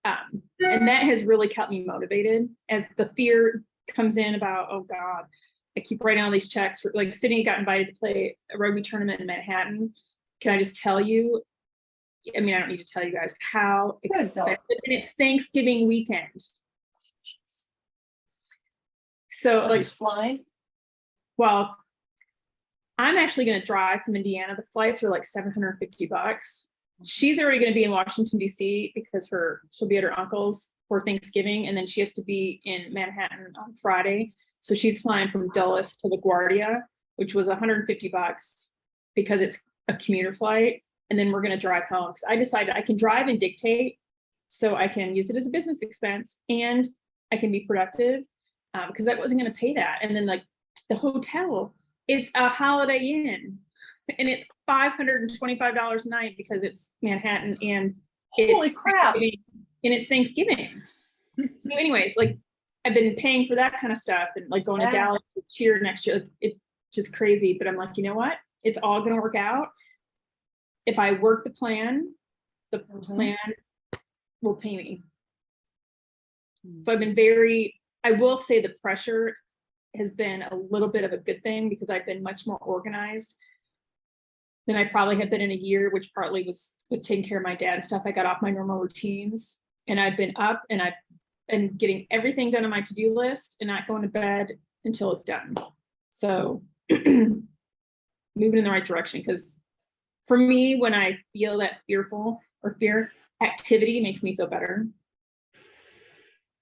And that has really kept me motivated as the fear comes in about, oh God, I keep writing all these checks for, like, Sydney got invited to play a rugby tournament in Manhattan. Can I just tell you, I mean, I don't need to tell you guys how expensive, and it's Thanksgiving weekend. So like, She's flying. well, I'm actually going to drive from Indiana. The flights are like $750. She's already going to be in Washington, D.C. because she'll be at her uncle's for Thanksgiving. And then she has to be in Manhattan on Friday. So she's flying from Dulles to LaGuardia, which was $150 because it's a commuter flight. And then we're going to drive home. Because I decided I can drive and dictate, so I can use it as a business expense and I can be productive, because I wasn't going to pay that. And then like the hotel, it's a Holiday Inn and it's $525 a night because it's Manhattan and Holy it's crap. and it's Thanksgiving. So anyways, like I've been paying for that kind of stuff and like going to Dallas to cheer next year. Like, it's just crazy, but I'm like, you know what? It's all going to work out. If I work the plan will pay me. So I've been I will say the pressure has been a little bit of a good thing because I've been much more organized than I probably have been in a year, which partly was with taking care of my dad and stuff. I got off my normal routines and I've been up and I've been getting everything done on my to-do list and not going to bed until it's done. So moving in the right direction, because for me, when I feel that fear, activity makes me feel better.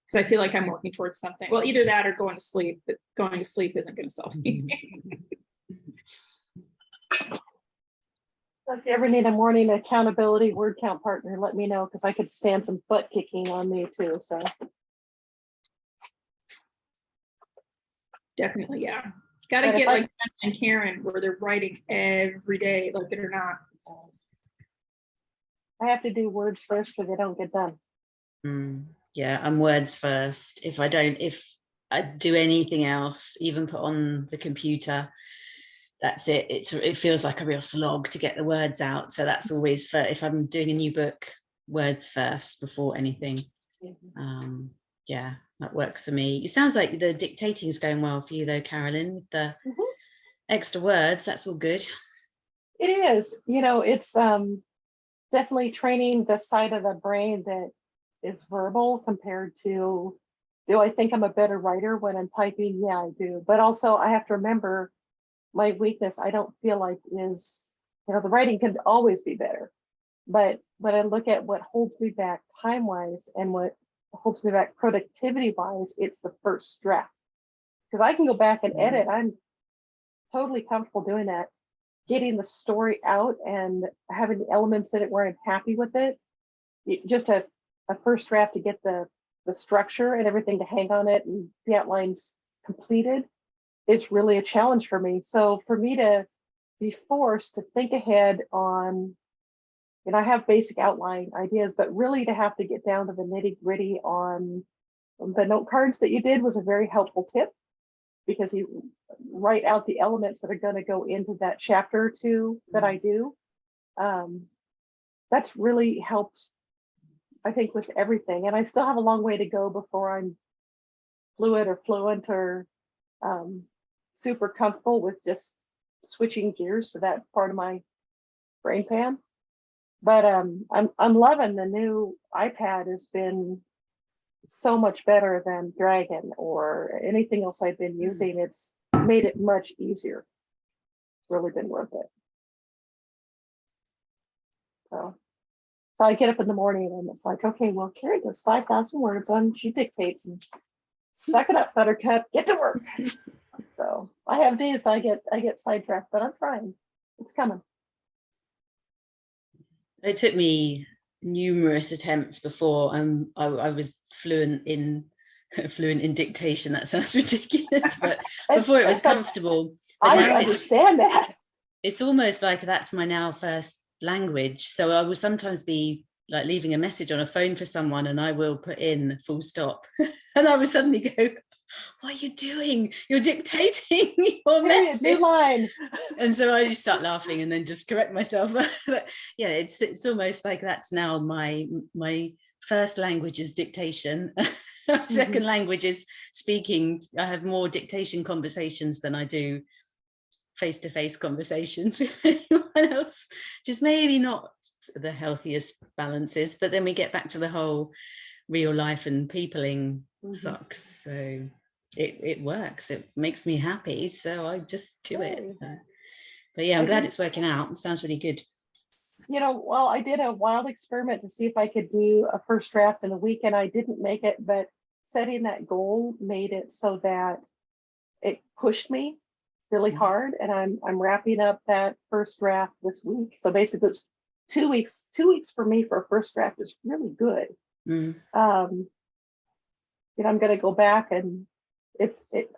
So I feel like I'm working towards something. Well, either that or going to sleep, but going to sleep isn't going to solve anything. If you ever need a morning accountability word count partner, let me know, because I could stand some butt kicking on me too. So Definitely, yeah. Got to get like Jen and Karen where they're writing every day, like it or not. I have to do words first or they don't get done. Yeah, I'm words first. If I do anything else, even put on the computer, that's it. It feels like a real slog to get the words out. So that's always for, if I'm doing a new book, words first before anything. Yeah, that works for me. It sounds like the dictating is going well for you though, Carolyn, with the extra words. That's all good. It is, it's definitely training the side of the brain that is verbal compared to, do I think I'm a better writer when I'm typing? Yeah, I do. But also I have to remember my weakness, I don't feel like is, the writing can always be better. But when I look at what holds me back time-wise and what holds me back productivity-wise, it's the first draft. Because I can go back and edit. I'm totally comfortable doing that. Getting the story out and having the elements in it where I'm happy with it. Just a first draft to get the structure and everything to hang on it and the outlines completed is really a challenge for me. So for me to be forced to think ahead on, I have basic outline ideas, but really to have to get down to the nitty-gritty on the note cards that you did was a very helpful tip, because you write out the elements that are going to go into that chapter or two that I do. That's really helped, I think, with everything. And I still have a long way to go before I'm fluent or super comfortable with just switching gears to that part of my brain pan. But I'm loving the new iPad. Has been so much better than Dragon or anything else I've been using. It's made it much easier. Really been worth it. So I get up in the morning and it's like, okay, well, Carrie does 5,000 words on, she dictates, and suck it up, Buttercup, get to work. So I have days that I get sidetracked, but I'm trying. It's coming. It took me numerous attempts before I was fluent in dictation. That sounds ridiculous, but before it was comfortable. But I understand that. It's almost like that's my now first language. So I will sometimes be like leaving a message on a phone for someone, and I will put in full stop, and I will suddenly go, what are you doing? You're dictating your Period, message. new line. And so I just start laughing and then just correct myself. But yeah, it's almost like that's now my first language is dictation. Second language is speaking. I have more dictation conversations than I do face-to-face conversations with anyone else. Just maybe not the healthiest balances, but then we get back to the whole real life and peopling sucks. So it works. It makes me happy. So I just do it. But yeah, I'm glad it's working out. It sounds really good. You know, well, I did a wild experiment to see if I could do a first draft in a week, and I didn't make it, but setting that goal made it so that it pushed me really hard. And I'm wrapping up that first draft this week. So basically it's 2 weeks. 2 weeks for me for a first draft is really good. You know, I'm going to go back and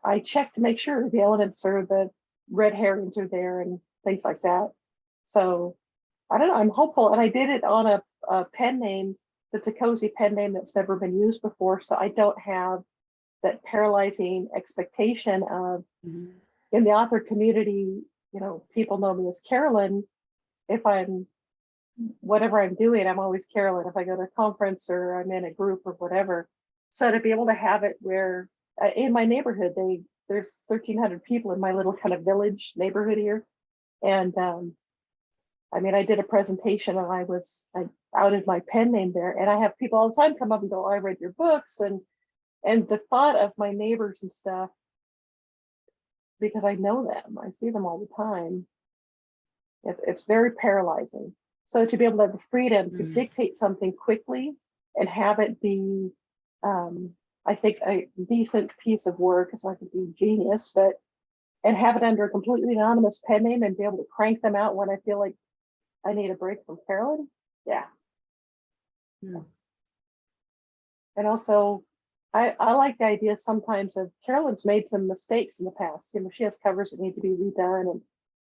I check to make sure the elements or the red herrings are there and things like that. So I don't know, I'm hopeful. And I did it on a pen name that's a cozy pen name that's never been used before. So I don't have that paralyzing expectation of, in the author community, you know, people know me as Carolyn. If I'm, whatever I'm doing, I'm always Carolyn. If I go to a conference or I'm in a group or whatever. So to be able to have it where in my neighborhood, there's 1,300 people in my little kind of village neighborhood here. And I mean, I did a presentation and I outed my pen name there, and I have people all the time come up and go, I read your books, and the thought of my neighbors and stuff, because I know them, I see them all the time. It's very paralyzing. So to be able to have the freedom to dictate something quickly and have it be, I think, a decent piece of work, it's not going to be genius, but, and have it under a completely anonymous pen name and be able to crank them out when I feel like I need a break from Carolyn. Yeah. And also, I like the idea sometimes of Carolyn's made some mistakes in the past. You know, she has covers that need to be redone and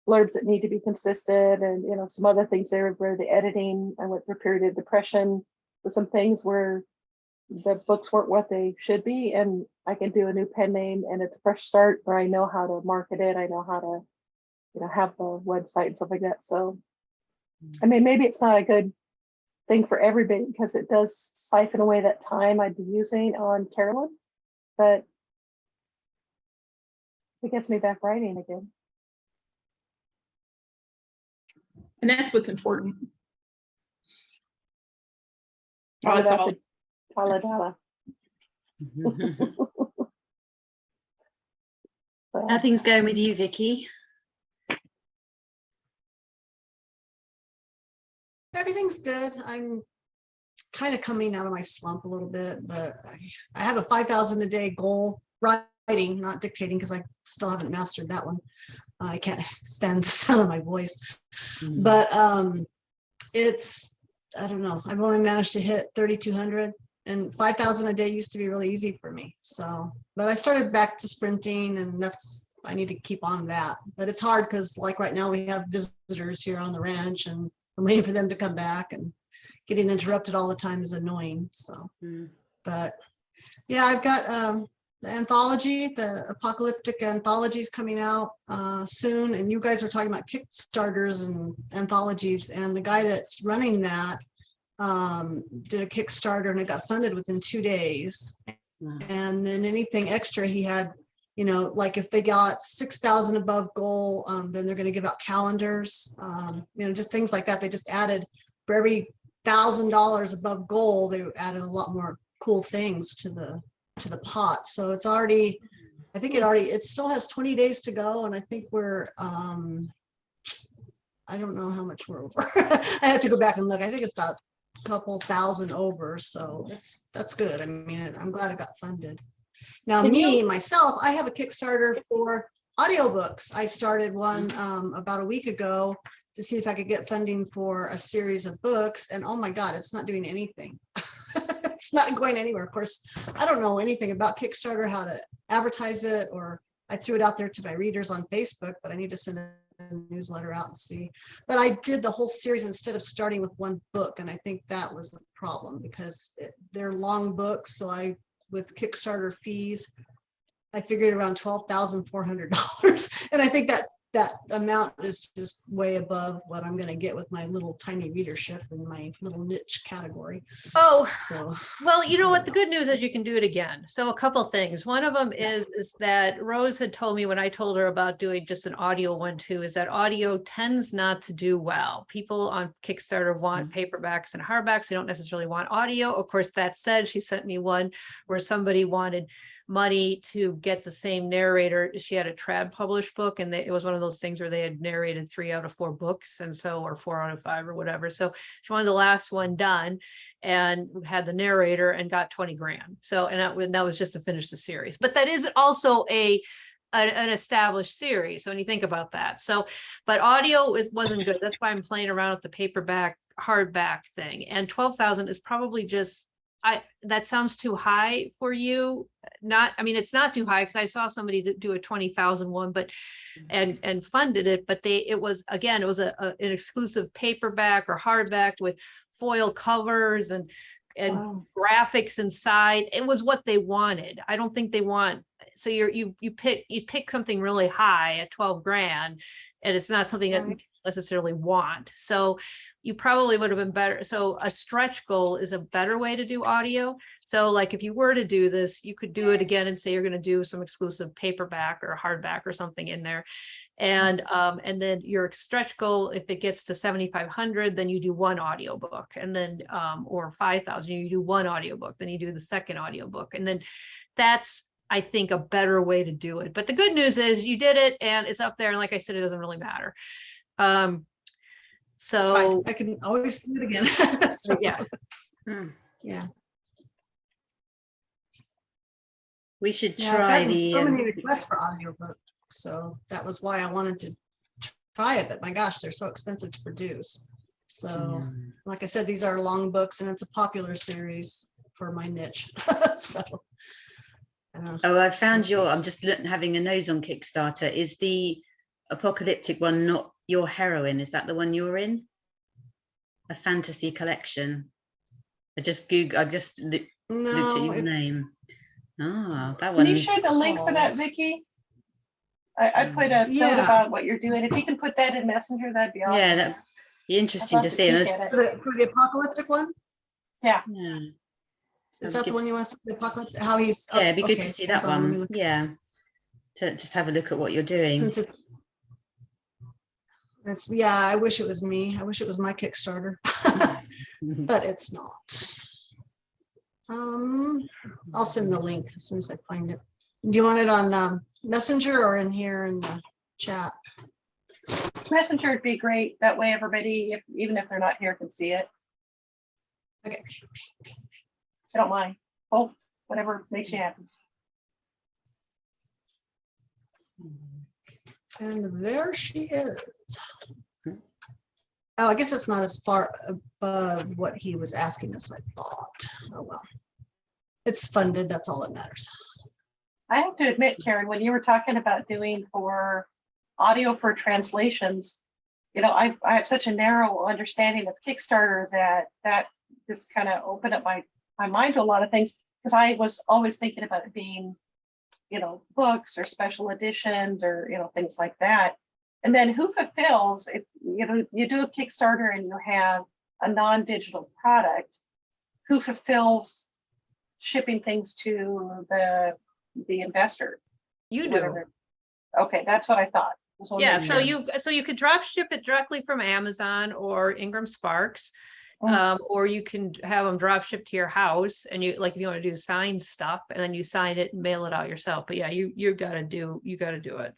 blurbs that need to be consistent, and you know, some other things there where the editing, I went through a period of depression with some things where the books weren't what they should be, and I can do a new pen name and it's a fresh start where I know how to market it. I know how to, you know, have the website and stuff like that. So I mean, maybe it's not a good thing for everybody because it does siphon away that time I'd be using on Carolyn, but it gets me back writing again. And that's what's important. All That's about all. the Taladala. So, How things going with you, Vicky? Everything's good. I'm kind of coming out of my slump a little bit, but I have a 5,000 a day goal, writing, not dictating, because I still haven't mastered that one. I can't stand the sound of my voice, but it's, I don't know. I've only managed to hit 3,200, and 5,000 a day used to be really easy for me. So, but I started back to sprinting, and I need to keep on that. But it's hard because like right now we have visitors here on the ranch, and I'm waiting for them to come back, and getting interrupted all the time is annoying. So, but yeah, I've got the anthology, the apocalyptic anthology is coming out soon. And you guys are talking about Kickstarters and anthologies, and the guy that's running that did a Kickstarter and it got funded within 2 days. And then anything extra he had, you know, like if they got 6,000 above goal, then they're going to give out calendars, you know, just things like that. They just added for every $1,000 above goal, they added a lot more cool things to the pot. So it's already, I think it still has 20 days to go, and I think we're I don't know how much we're over. I have to go back and look. I think it's about a couple thousand over, so that's good. I mean, I'm glad it got funded. Now, myself, I have a Kickstarter for audiobooks. I started one about a week ago to see if I could get funding for a series of books, and oh my God, it's not doing anything. It's not going anywhere. Of course, I don't know anything about Kickstarter, how to advertise it, or I threw it out there to my readers on Facebook, but I need to send it newsletter out and see. But I did the whole series instead of starting with one book. And I think that was the problem because they're long books. So with Kickstarter fees, I figured around $12,400. And I think that amount is just way above what I'm going to get with my little tiny readership in my little niche category. Oh, So, well, you know what? The good news is you can do it again. So a couple things. One of them is that Rose had told me when I told her about doing just an audio one too, is that audio tends not to do well. People on Kickstarter want paperbacks and hardbacks. They don't necessarily want audio. Of course, that said, she sent me one where somebody wanted money to get the same narrator. She had a trad published book, and it was one of those things where they had narrated 3 out of 4 books, and so, or 4 out of 5 or whatever. So she wanted the last one done and had the narrator and got 20 grand. So, and that was just to finish the series. But that is also an established series. So when you think about that, but audio wasn't good. That's why I'm playing around with the paperback hardback thing. And 12,000 is probably just, that sounds too high for you. I mean, it's not too high because I saw somebody do a 20,000 one, but and funded it, but it was an exclusive paperback or hardback with foil covers and Wow. graphics inside. It was what they wanted. I don't think they want. So you pick something really high at 12 grand, and it's not something that Right. necessarily want. So you probably would have been better. So a stretch goal is a better way to do audio. So like if you were to do this, you could do it again and say you're going to do some exclusive paperback or hardback or something in there. And then your stretch goal, if it gets to 7,500, then you do one audiobook, and then or 5,000, you do one audiobook, then you do the second audiobook. And then that's, I think, a better way to do it. But the good news is you did it and it's up there. And like I said, it doesn't really matter. So I can always do it again. So, yeah. yeah. We should Yeah, I've try gotten the so many requests for audiobooks, so that was why I wanted to try it. But my gosh, they're so expensive to produce. So, like I said, these are long books, and it's a popular series for my niche. So, Oh, I found Let's see. I'm just having a nose on Kickstarter. Is the apocalyptic one not Your Heroine? Is that the one you're in? A fantasy collection. I just looked at no, your name. Ah, that Can you one's share the link for that, called- Vicky? I put a note Yeah. about what you're doing. If you can put that in Messenger, that'd be awesome. yeah, that'd be interesting I'd to love see. And peek at for it. the apocalyptic one. Yeah. yeah, Is That'd that be the one good you want? The apocalyptic? How he's? yeah, it'd be good to okay, see hold that on, let me one. look. Yeah, to just have a look at what you're doing. Since yeah, I wish it was me. I wish it was my Kickstarter, but it's not. I'll send the link as soon as I find it. Do you want it on Messenger or in here in the chat? Messenger would be great. That way everybody, even if they're not here, can see it. Okay. I don't mind. Both, whatever makes you happy. And there she is. Oh, I guess it's not as far above what he was asking as I thought. Oh, well. It's funded. That's all that matters. I have to admit, Karen, when you were talking about doing for audio for translations, I have such a narrow understanding of Kickstarter that just kind of opened up my mind to a lot of things, because I was always thinking about it being, books or special editions or, things like that. And then who fulfills, if you do a Kickstarter and you have a non-digital product, who fulfills shipping things to the investor? You do. Whatever. Okay, that's what I thought. Just wanna Yeah, make so sure. you could drop ship it directly from Amazon or Ingram Sparks. Or you can have them drop shipped to your house, and you, like, if you want to do signed stuff, and then you sign it and mail it out yourself. But yeah, you gotta do it.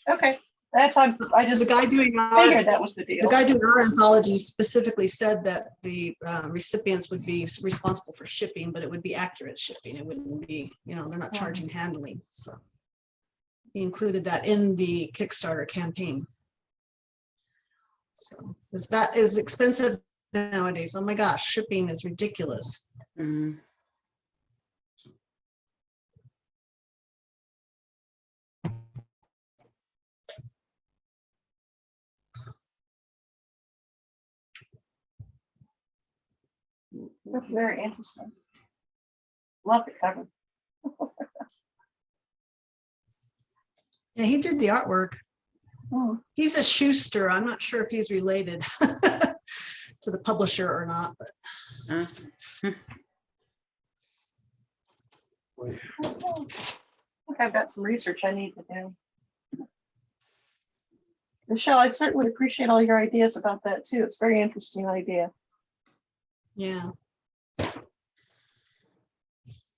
Okay, I just The guy doing figured that was the deal. The guy doing our anthology specifically said that the recipients would be responsible for shipping, but it would be accurate shipping. It wouldn't be, they're not charging handling. So he included that in the Kickstarter campaign. So that is expensive nowadays. Oh my gosh, shipping is ridiculous. Mm. That's very interesting. Love the cover. Yeah, he did the artwork. Hmm. He's a Schuster. I'm not sure if he's related to the publisher or not, but Okay. I think I've got some research I need to do. Michelle, I certainly appreciate all your ideas about that too. It's a very interesting idea. yeah.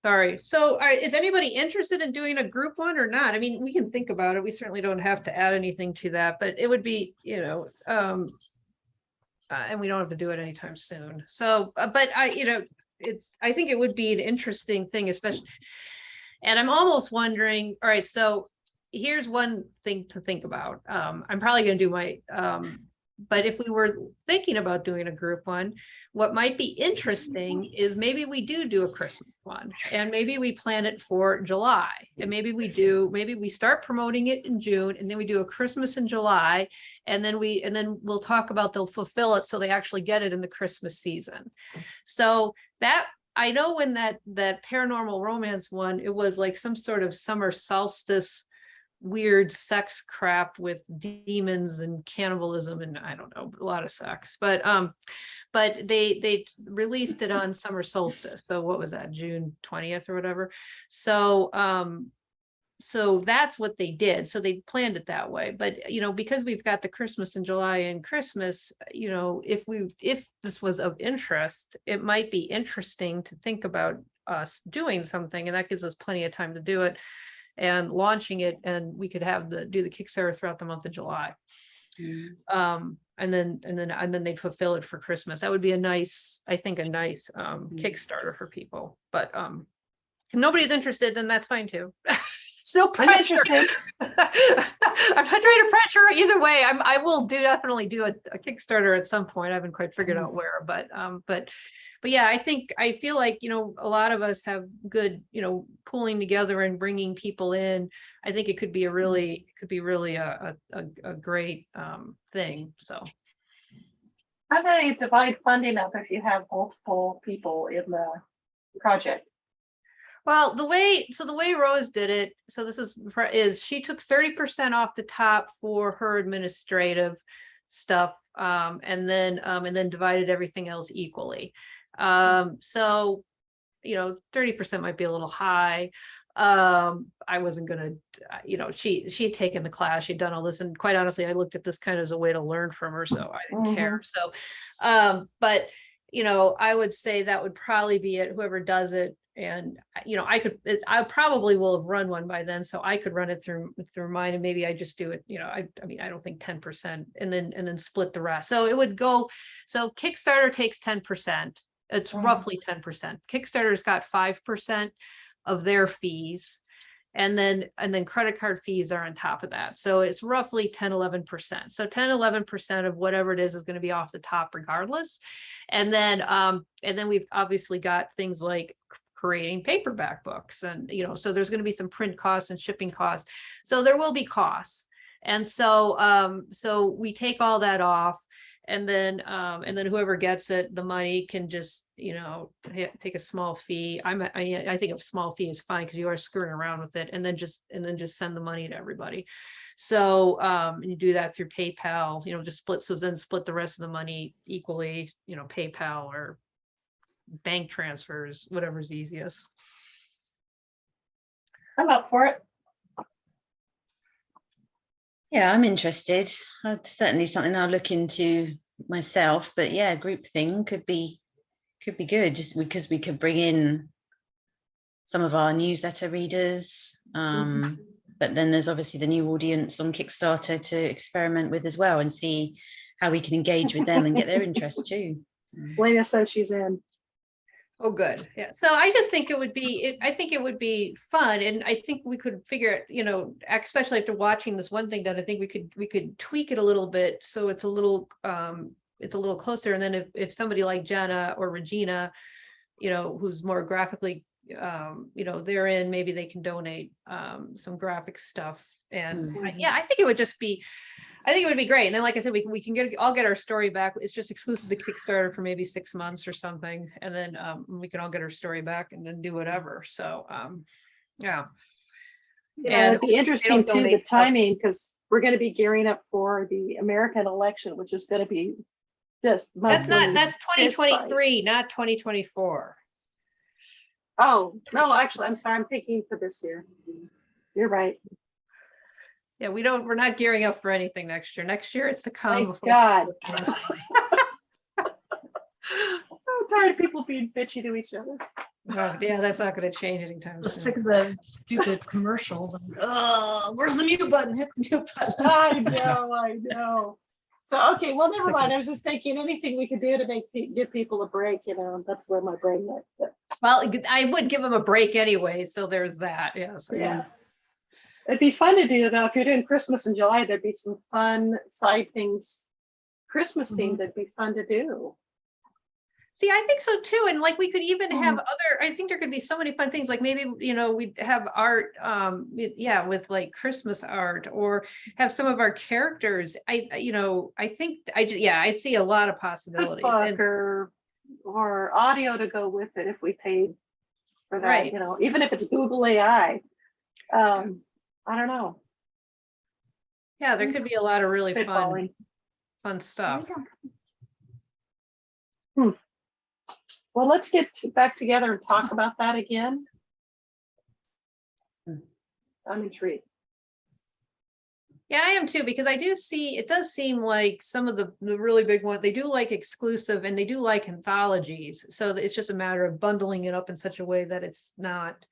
Sorry. So is anybody interested in doing a group one or not? I mean, we can think about it. We certainly don't have to add anything to that, but it would be, and we don't have to do it anytime soon. So, but I think it would be an interesting thing, especially, and I'm almost wondering, all right, so here's one thing to think about. I'm probably going to do my, but if we were thinking about doing a group one, what might be interesting is maybe we do a Christmas one, and maybe we plan it for July, and maybe we start promoting it in June, and then we do a Christmas in July, and then we'll talk about they'll fulfill it so they actually get it in the Christmas season. So that, I know when that paranormal romance one, it was like some sort of summer solstice weird sex crap with demons and cannibalism and I don't know, a lot of sex, but they released it on summer solstice. So what was that, June 20th or whatever? So so that's what they did. So they planned it that way. But because we've got the Christmas in July and Christmas, if this was of interest, it might be interesting to think about us doing something, and that gives us plenty of time to do it and launching it, and we could do the Kickstarter throughout the month of July. And then they'd fulfill it for Christmas. That would be a nice Kickstarter for people. But if nobody's interested, then that's fine too. It's no pressure. I'm interested. I'm not trying to pressure either way. I will definitely do a Kickstarter at some point. I haven't quite figured out where, but yeah, I feel like, a lot of us have good, pulling together and bringing people in. I think it could be a great thing. So. How do you divide funding up if you have multiple people in the project? Well, the way Rose did it, so this is she took 30% off the top for her administrative stuff, and then divided everything else equally. So 30% might be a little high. I wasn't gonna, she had taken the class, she'd done all this, and quite honestly, I looked at this kind of as a way to learn from her, so I didn't care. So, but I would say that would probably be it, whoever does it. And I probably will have run one by then, so I could run it through mine, and maybe I just do it, I mean, I don't think 10%, and then split the rest. So it would go, so Kickstarter takes 10%. It's roughly 10%. Kickstarter's got 5% of their fees, and then credit card fees are on top of that. So it's roughly 10-11%. So 10-11% of whatever it is going to be off the top regardless. And then we've obviously got things like creating paperback books, and so there's going to be some print costs and shipping costs, so there will be costs. And so we take all that off, and then whoever gets it, the money can just take a small fee. I think a small fee is fine because you are screwing around with it, and then just send the money to everybody. So you do that through PayPal, just split the rest of the money equally, PayPal or bank transfers, whatever's easiest. I'm up for it. Yeah, I'm interested. It's certainly something I'll look into myself, but yeah, group thing could be good, just because we could bring in some of our newsletter readers, but then there's obviously the new audience on Kickstarter to experiment with as well, and see how we can engage with them and get their interest too. Lena says she's in. Oh, good. Yeah. So I just think it would be fun. And I think we could figure it, especially after watching this one thing done, I think we could tweak it a little bit. So it's a little closer. And then if somebody like Jenna or Regina, who's more graphically, they're in, maybe they can donate some graphic stuff. And yeah, I think it would just be, I think it would be great. And then, like I said, we can all get our story back. It's just exclusive to Kickstarter for maybe 6 months or something. And then we can all get our story back and then do whatever. So yeah. It'd be interesting too, the donate stuff. timing, because we're going to be gearing up for the American election, which is going to be just That's mostly. that's fist fight. 2023, not 2024. Oh, no, actually, I'm sorry. I'm thinking for this year. You're right. Yeah, we're not gearing up for anything next year. Next year it's to come Thank before. God. I'm tired of people being bitchy to each other. Yeah, that's not going to change anytime I'm sick soon. of the stupid commercials. Where's the mute button? Hit the mute button. I know. So, okay, well, never Sick mind. of- I was just thinking anything we could do to give people a break, that's where my brain went. But, Well, I would give them a break anyway, so there's that. Yes. yeah. It'd be fun to do, though. If you're doing Christmas in July, there'd be some fun side things, Christmas themed, that'd be fun to do. See, I think so too. And like we could even have I think there could be so many fun things, like maybe, we'd have art, with like Christmas art, or have some of our characters. I think I see a lot of possibility. Book or audio to go with it if we paid for that, Right. Even if it's Google AI. I don't know. Yeah, there could be a lot of really Spitballing. fun stuff. Well, let's get back together and talk about that again. I'm intrigued. Yeah, I am too, because it does seem like some of the really big ones, they do like exclusive and they do like anthologies. So it's just a matter of bundling it up in such a way that it's not,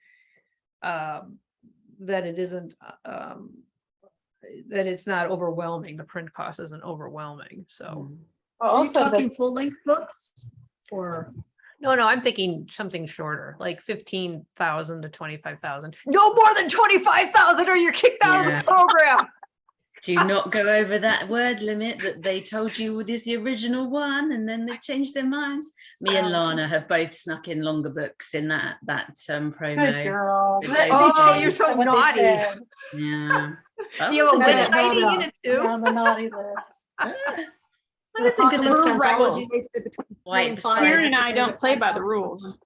that it's not overwhelming. The print cost isn't overwhelming. So. Well, Are you also, talking full length books or? No, I'm thinking something shorter, like 15,000 to 25,000. No more than 25,000 or you're kicked out of the program. Do not go over that word limit that they told you was the original one, and then they changed their minds. Me and Lana have both snuck in longer books in that promo. good girl. But They Oh, changed. you're so what they naughty. said. Yeah. I Do you have a wasn't witch gonna- hiding in it You're too? on the naughty list. I wasn't gonna- Apocalypse Rule anthology rebels. wasted between Wipe 3 and the 5. Karen and I don't play by the rules.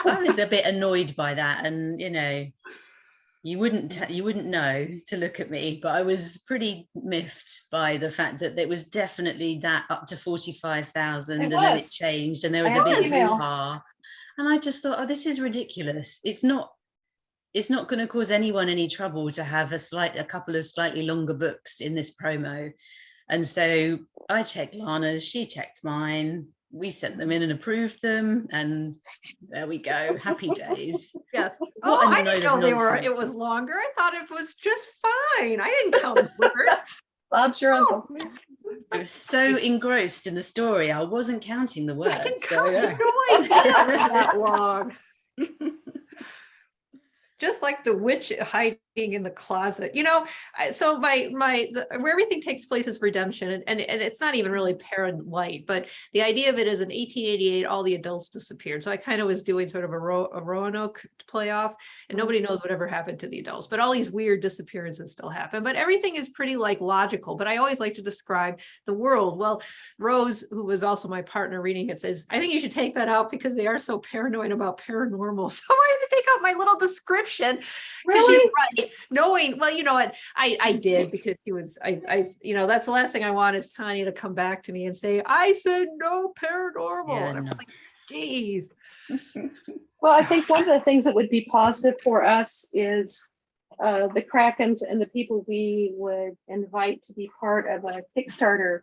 I was a bit annoyed by that, and you wouldn't know to look at me, but I was pretty miffed by the fact that it was definitely that up to 45,000, and then it was. changed, and there I was a have an big email. hoo-ha, and I just thought, oh, this is ridiculous. It's not going to cause anyone any trouble to have a couple of slightly longer books in this promo. And so I checked Lana's, she checked mine, we sent them in and approved them, and there we go. Happy days. Yes. What Oh, a I didn't load know of nonsense. it was longer. I thought it was just fine. I didn't count words. Bob's your uncle. I was so engrossed in the story, I wasn't counting the I can words. count. So, I yeah. had no idea it was that long. Just like the witch hiding in the closet, so where everything takes place is redemption, and it's not even really parent light, but the idea of it is in 1888 all the adults disappeared. So I kind of was doing sort of a Roanoke playoff, and nobody knows whatever happened to the adults, but all these weird disappearances still happen, but everything is pretty logical. But I always like to describe the world. Well, Rose, who was also my partner reading it, says, I think you should take that out because they are so paranoid about paranormal. So I had to take out my little description. Really? She's right. Knowing, well, you know what, I did, because she was, that's the last thing I want is Tanya to come back to me and say, I said no paranormal. Yeah, and I'm no. like, geez. Well, I think one of the things that would be positive for us is the Krakens and the people we would invite to be part of a Kickstarter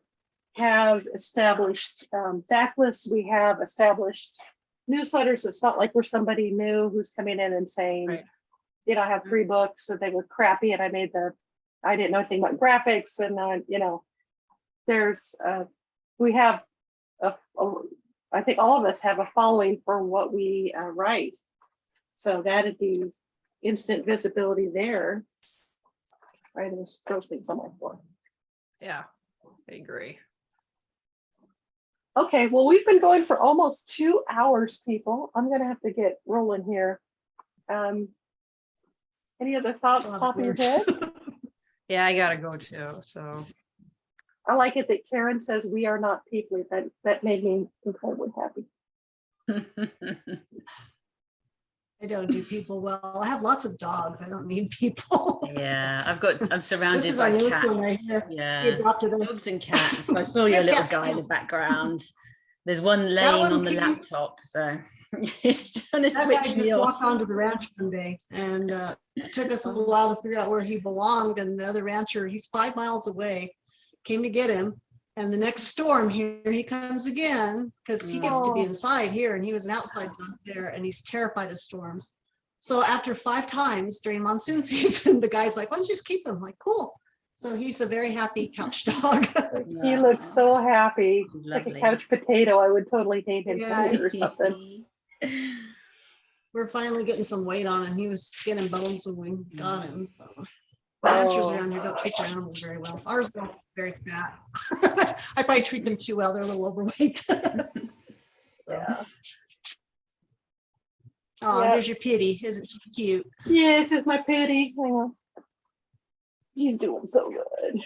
have established backlists. We have established newsletters. It's not like we're somebody new who's coming in and saying, Right. I have 3 books and they were crappy and I didn't know anything about graphics, and there's we have I think all of us have a following for what we write, so that'd be instant visibility there. Right, there's those things I'm like for. Yeah, I agree. Okay, well, we've been going for almost 2 hours, people. I'm gonna have to get rolling here. Any other thoughts Still have top of your words. head? Yeah, I gotta go too. So I like it that Karen says we are not people. That made me incredibly happy. I don't do people well. I have lots of dogs. I don't need people. Yeah, I'm surrounded This is by our newest one right cats. here. He Yeah, adopted us. dogs and cats. I saw We your have little cats guy in the too. background. There's one That laying one on the came- laptop, so he's trying to That guy switch me just off. walked onto the ranch one day, and it took us a little while to figure out where he belonged. And the other rancher, he's 5 miles away, came to get him. And the next storm, here he comes again, because he gets to be Oh. inside here, and he was an outside dog there, and he's terrified of storms. So after 5 times during monsoon season, the guy's like, "Why don't you just keep him?" I'm like, cool. So he's a very happy couch dog. He looks so happy, He's like a lovely. couch potato. I would totally name him Yeah. Peter or something. We're finally getting some weight on him. He was skin and bones when we got him. So ranchers Oh. around here don't treat their animals very well. Ours are very fat. I probably treat them too well. They're a little overweight. Yeah. Oh, Yeah. there's your pity. Isn't she cute? Yes, it's my pity. Hang on. He's doing so good.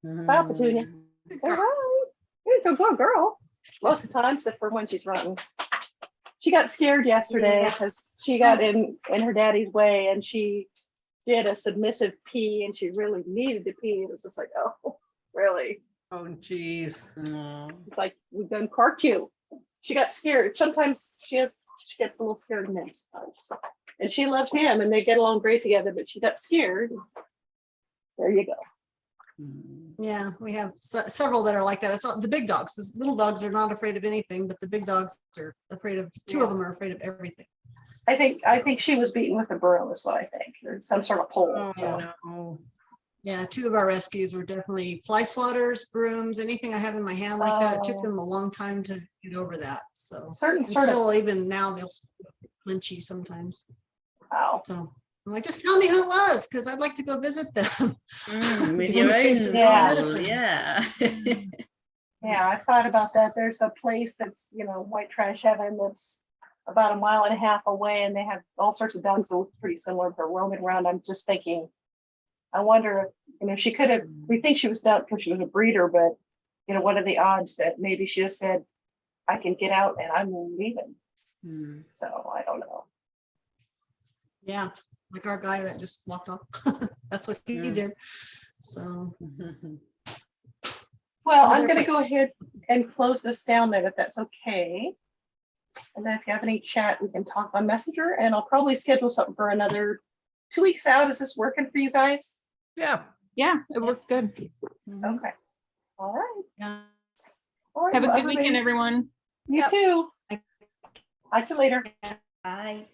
Wow, Petunia. All right. You're so good, girl. Most of the time, except for when she's running. She got scared yesterday Yeah. because she got in her daddy's way and she did a submissive pee and she really needed to pee. It was just like, oh, really? Oh, geez. Aw. It's like, we've done cart you. She got scared. Sometimes she gets a little scared in that times. And she loves him and they get along great together, but she got scared. There you go. Yeah, we have several that are like that. It's not the big dogs. The little dogs are not afraid of anything, but the big dogs are afraid of. Two of them are afraid of everything. I think she was beaten with a broom is what I think, or some sort of pole. Oh, So no. Yeah, 2 of our rescues were definitely fly swatters, brooms, anything I have in my hand like that. It took Oh. them a long time to get over that. So certain and sort of, still, even now, they'll clinchy sometimes. wow. So I'm like, just tell me who it was, because I'd like to go visit them. With Give your them a taste own of Yeah. medicine. yeah. Yeah, I thought about that. There's a place that's, white trash heaven that's about 1.5 miles away and they have all sorts of dogs that look pretty similar to roaming around. I'm just thinking, I wonder if, she could have, we think she was done because she was a breeder, but what are the odds that maybe she just said, I can get out and I'm leaving. So I don't know. Yeah, like our guy that just walked off. That's what he did. So Well, I'm Another going to go place. ahead and close this down then, if that's okay. And then if you have any chat, we can talk on Messenger, and I'll probably schedule something for another 2 weeks out. Is this working for you guys? Yeah. Yeah, it works good. Okay. All right. yeah. All right. Have a well, good weekend, everybody, everyone. You Yep. too. Talk to you later. Bye.